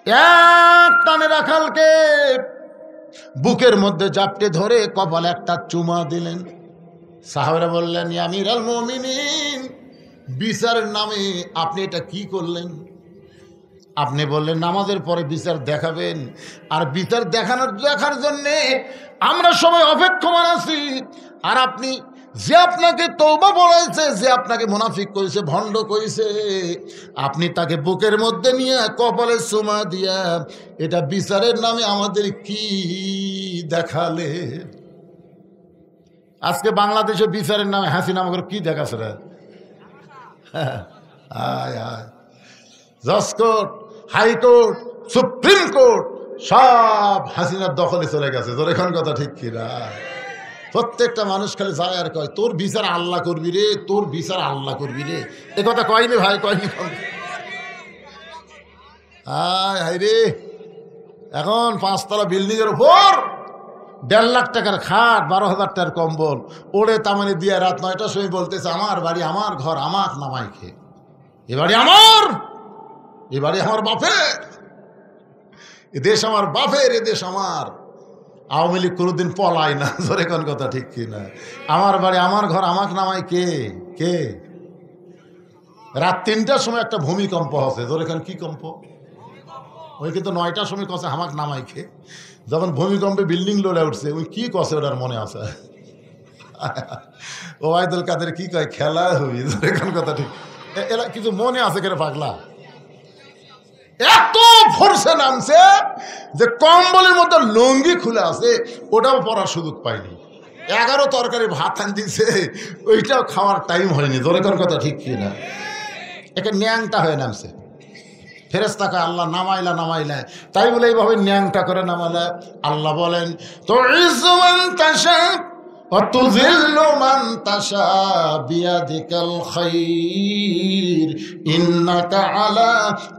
এক টানে রাখালকে বুকের মধ্যে জাপটে ধরে কপালে একটা চুমা দিলেন। সাহাবারা বললেন, ইয়া আমিরুল মুমিনিন, বিচারের নামে আপনি এটা কি করলেন? আপনি বললেন নামাজের পরে বিচার দেখাবেন, আর বিচার দেখার জন্যে আমরা সবাই অপেক্ষমান আছি। আর আপনি, যে আপনাকে তওবা বলাইছে, যে আপনাকে মুনাফিক করেছে, ভণ্ড করেছে, আপনি তাকে বুকের মধ্যে নিয়ে কপালে চুমা দিয়া এটা বিচারের নামে আমাদের কি দেখালে? আজকে বাংলাদেশে বিচারের নামে হাসিনা আমাকে কি দেখাচ্ছে রে? আয় আয়, জজ কোর্ট, হাইকোর্ট, সুপ্রিম কোর্ট, সব হাসিনার দখলে চলে গেছে। তোর এখন কথা ঠিক কিনা? প্রত্যেকটা মানুষ খালি যায় আর কয় তোর বিচার আল্লাহ করবি রে, তোর বিচার আল্লাহ করবি রে। এ কথা কয়নি ভাই, কয়নি? হাই রে, এখন 5 তলা বিল্ডিং এর উপর 1.5 লাখ টাকার খাট, 12,000 টাকার কম্বল ওড়ে তামানি দিয়ে রাত 9টার সময় বলতেছে আমার বাড়ি, আমার ঘর, আমার নামাই খে, এ বাড়ি আমার, এ বাড়ি আমার বাপের, এ দেশ আমার বাপের, এ দেশ আমার। আওয়ামী লীগ কোনোদিন পলায় না, জোরে কোন কথা ঠিক কিনা? আমার বাড়ি, আমার ঘর, আমাকে নামাই কে? কে? রাত 3টার সময় একটা ভূমিকম্প হচ্ছে, জোরে কোন কি কম্প? ওই কিন্তু 9টার সময় কছে আমাকে নামাই খে। যখন ভূমিকম্পে বিল্ডিং লড়ে উঠছে ওই কি কছে ওটার মনে আছে? ওবায়দুল কাদের কি কয় খেলা হই, জোরে কোন কথা ঠিক? এরা কিছু মনে আছে কেন পাগলা? এত ফোর্সে নামছে যে কম্বলের মধ্যে লুঙ্গি খুলে আছে, ওটাও পরার সুযোগ পাইনি। 11 তরকারি ভাত আন দিছে, ওইটাও খাওয়ার টাইম হয়নি। জোরে কোন কথা ঠিক কিনা? একে ন্যাংটা হয়ে নামছে। ফেরেশতাকে আল্লাহ নামাইলা নামাইলা, তাই বলে এইভাবে ন্যাংটা করে নামালা। আল্লাহ বলেন তুইজ্জু মান তাশা ওয়া তুযিল্লু মান তাশা বিয়াদিকাল খায়র ইন্নাকা আলা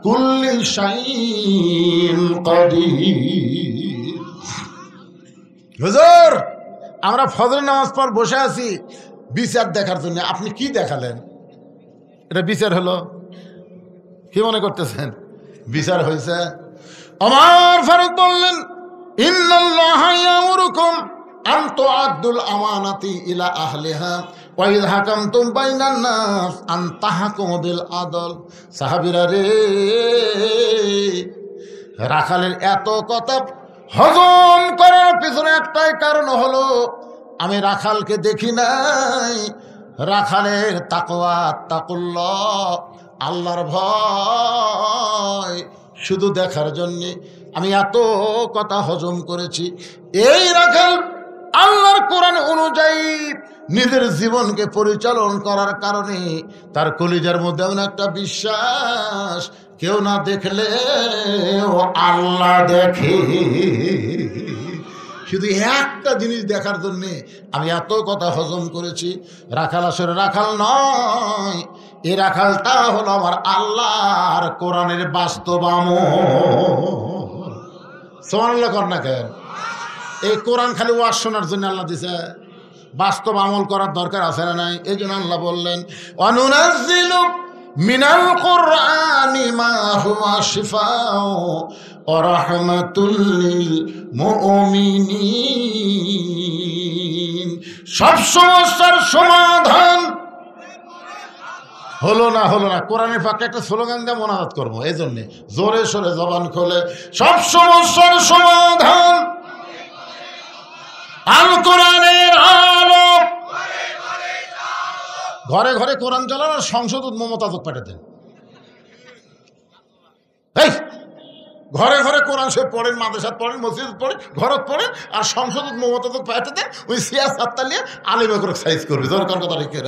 কুল্লি শাইইন কাদির। হুজুর, আমরা ফজর নামাজ পড়ে বসে আছি বিচার দেখার জন্য, আপনি কি দেখালেন? এটা বিচার হলো? কি মনে করতেছেন বিচার হয়েছে? আমার ফারুক বললেন ইন্নাল্লাহা ইয়ামুরুকুম আন তুআদ্দুল আমানাতি ইলা আহলিহা ওয়া ইযা হাকামতুম বাইনান নাস আন তাহকুমু বিল আদল। সাহাবীরা রে, রাখালের এত কথা হজম করার পিছনে একটাই কারণ হলো আমি রাখালকে দেখি নাই, রাখালের তাকওয়া তাকুল্লাহ, আল্লাহর ভয় শুধু দেখার জন্যে আমি এত কথা হজম করেছি। এই রাখাল আল্লাহর কোরআন অনুযায়ী নিজের জীবনকে পরিচালন করার কারণে তার কলিজার মধ্যে এমন একটা বিশ্বাস, কেউ না দেখলে ও আল্লাহ দেখে। শুধু একটা জিনিস দেখার জন্যে আমি এত কথা হজম করেছি। রাখাল আসলে রাখাল নয়, এই রাখালটা হলো আমার আল্লাহর কোরআনের বাস্তব আমল। সুবহানাল্লাহ কর না কেন? এই কোরআন খালি ওয়াজ শোনার জন্য আল্লাহ দিছে, বাস্তব আমল করার দরকার আছে না নাই? এই জন্য আল্লাহ বললেন ওয়ানুনাজ্জিলু মিনাল কুরআনি মা হুয়া শিফাউ ওয়া রাহমাতুল লিল মুমিনিন। সব সমস্যার সমাধান হলো না কোরআনের ফাঁকে একটা স্লোগান দিয়ে মোনাজাত করবো, এই জন্যে জোরে সোরে জবান খোলে সব সমস্যার সমাধান আল কোরআনের আলো। ঘরে ঘরে কোরআন চালান আর সংসদ মমতাজক পাঠিয়ে দেন। এই ঘরে ঘরে কোরআন সে পড়েন, মাদ্রাসাত পড়েন, মসজিদ পড়েন, ঘরত পড়েন, আর সংসদ মমতাজক পাঠিয়ে দেন। ওই সিয়াসাত নিয়ে আলিমে করে সাইজ করবে। দরকার কথা রেখে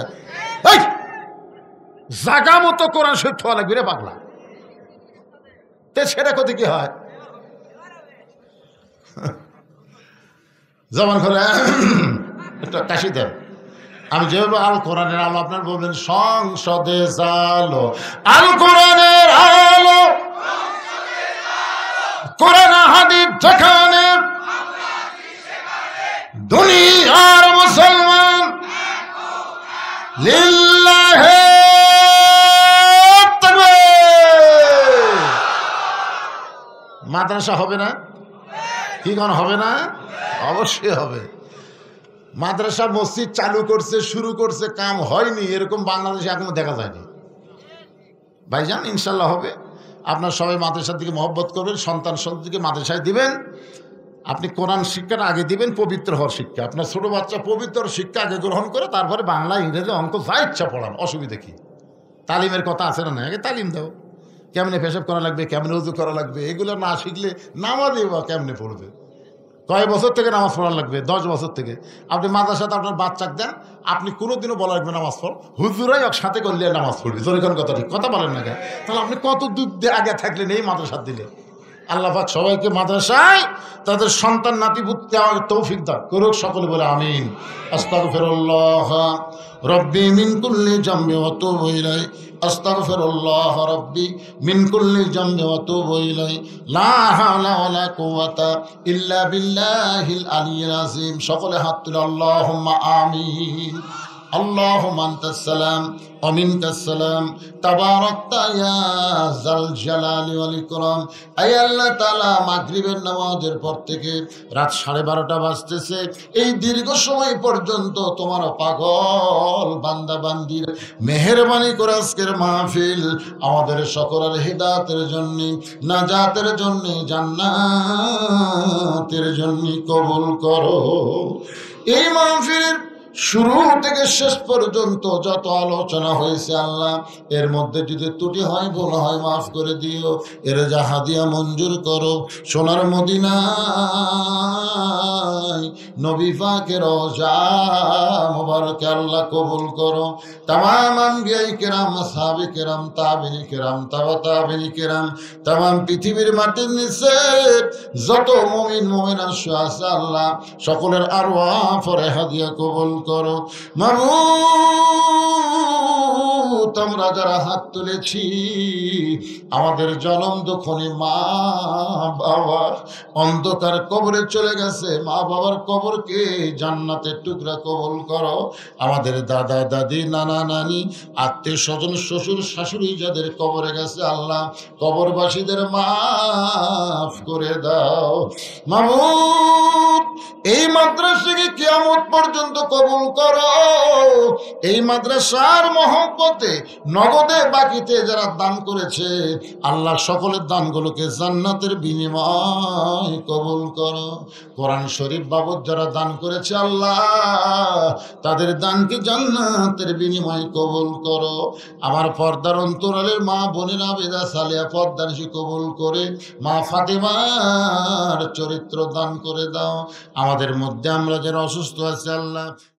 এই জাগা মতো কোরআন শরীফ থোয়া লাগবে রে পাগলা। তে সেটা কত কি হয়? জবান খোলে একটা কাশি দেন। আমি যেভাবে আল কোরআনের আলো, আপনার বলবেন সংসদে জালো আল কোরআনের আলো, কোরআন হাদিস যেখানে দুনিয়ার মুসলমান লিল্লাহে মাদ্রাসা হবে না? কি কোন হবে না? অবশ্যই হবে। মাদ্রাসা মসজিদ চালু করছে, শুরু করছে, কাম হয়নি এরকম বাংলাদেশে এখনো দেখা যায়নি। ভাইজান ইনশাল্লাহ হবে। আপনার সবাই মাদ্রাসার দিকে মহব্বত করবেন, সন্তান সন্ততিকে মাদ্রাসায় দিবেন। আপনি কোরআন শিক্ষাটা আগে দিবেন, পবিত্র হওয়ার শিক্ষা। আপনার ছোট বাচ্চা পবিত্র শিক্ষা আগে গ্রহণ করে তারপরে বাংলা, ইংরেজি, অঙ্ক যা ইচ্ছা পড়ান, অসুবিধা কি? তালিমের কথা আছে না? আগে তালিম দাও, কেমনে পেশাব করা লাগবে, কেমনে উজু করা লাগবে, এগুলো না শিখলে নামাজই বা কেমনে পড়বে? কয় বছর থেকে নামাজ পড়া লাগবে? 10 বছর থেকে। আপনি মাদ্রাসাতে আপনার বাচ্চাকে দেন, আপনি কোনোদিনও বলা লাগবে নামাজ পড়, হুজুরাই সাথে করলে নামাজ পড়বি। জোরে কোন কথা ঠিক কথা বলেন না কেন? তাহলে আপনি কত দূর আগে থাকলেন এই মাদ্রাসা দিলে? আল্লাহ পাক সবাইকে মাদ্রাসায় তাদের সন্তান নাতিপুতকে আমাকে তৌফিক দান করুক, সকলে বলে আমিন। আস্তাগফিরুল্লাহ রব্বি মিন কুল্লি জামবি ওয়া আতুবু ইলাইহি, আস্তাগফিরুল্লাহ রব্বি মিন কুল্লি জামবি ওয়া আতুবু ইলাইহি, লা হাওলা ওয়ালা কুওয়াতা ইল্লা বিল্লাহিল আলিয়্যিল আযীম। সকলে হাত তুলে আল্লাহুম্মা আমিন। আল্লাহুম্মা আনতাস সালাম ওয়া মিনকাস সালাম, তাবারাকতা ইয়া যাল জালালি ওয়াল ইকরাম। আয় আল্লাহ তাআলা, মাগরিবের নামাজের পর থেকে রাত 12:30 বাজতেছে, এই দীর্ঘ সময় পর্যন্ত তোমার পাগল বান্দা বান্দির মেহেরবানি করে আজকের মাহফিল আমাদের সকলের হিদায়াতের জন্য, নাজাতের জন্য, জান্নাতের জন্য কবুল করো। এই মাহফিলের শুরু থেকে শেষ পর্যন্ত যত আলোচনা হয়েছে আল্লাহ, এর মধ্যে যদি ত্রুটি হয়, ভুল হয়, মাফ করে দিও। এর যা হাদিয়া মঞ্জুর করো, সোনার মদিনায় নবী পাকের রওজা মুবারকে আল্লাহ কবুল করো। তামাম আম্বিয়ায়ে কেরাম, সাহাবে কেরাম, তাবিঈন কেরাম, তাবা তাবিঈন কেরাম, তামাম পৃথিবীর মাটির নিচে যত মুমিন মুমিনা আছে আল্লাহ, সকলের আরওয়াহ পরে হাদিয়া কবুল করো। মাবুদ, আমরা যারা হাত তুলেছি, আমাদের জনম দুঃখনী মা বাবা অন্ধকার কবরে চলে গেছে, মা বাবার কবরকে জান্নাতের টুকরা কবুল করো। আমাদের দাদা দাদি, নানা নানি, আত্মীয় স্বজন, শ্বশুর শাশুড়ি যাদের কবরে গেছে আল্লাহ, কবরবাসীদের মাফ করে দাও। মাবুদ, এই মাদ্রাসাকে কিয়ামত পর্যন্ত কবুল করো। এই মাদ্রাসার মহব্বতে নগদে বাকিতে যারা দান করেছে আল্লাহ, সকলের দানগুলোকে জান্নাতের বিনিময় কবুল করো। কোরআন শরীফ বাবদ যারা দান করেছে আল্লাহ, তাদের দানকে জান্নাতের বিনিময় কবুল করো। আমার পর্দার অন্তরালের মা বোনেরা বেদা সালিয়া পর্দানিশি কবুল করে মা ফাতেমার চরিত্র দান করে দাও। আমাদের মধ্যে আমরা যারা অসুস্থ আছি আল্লাহ,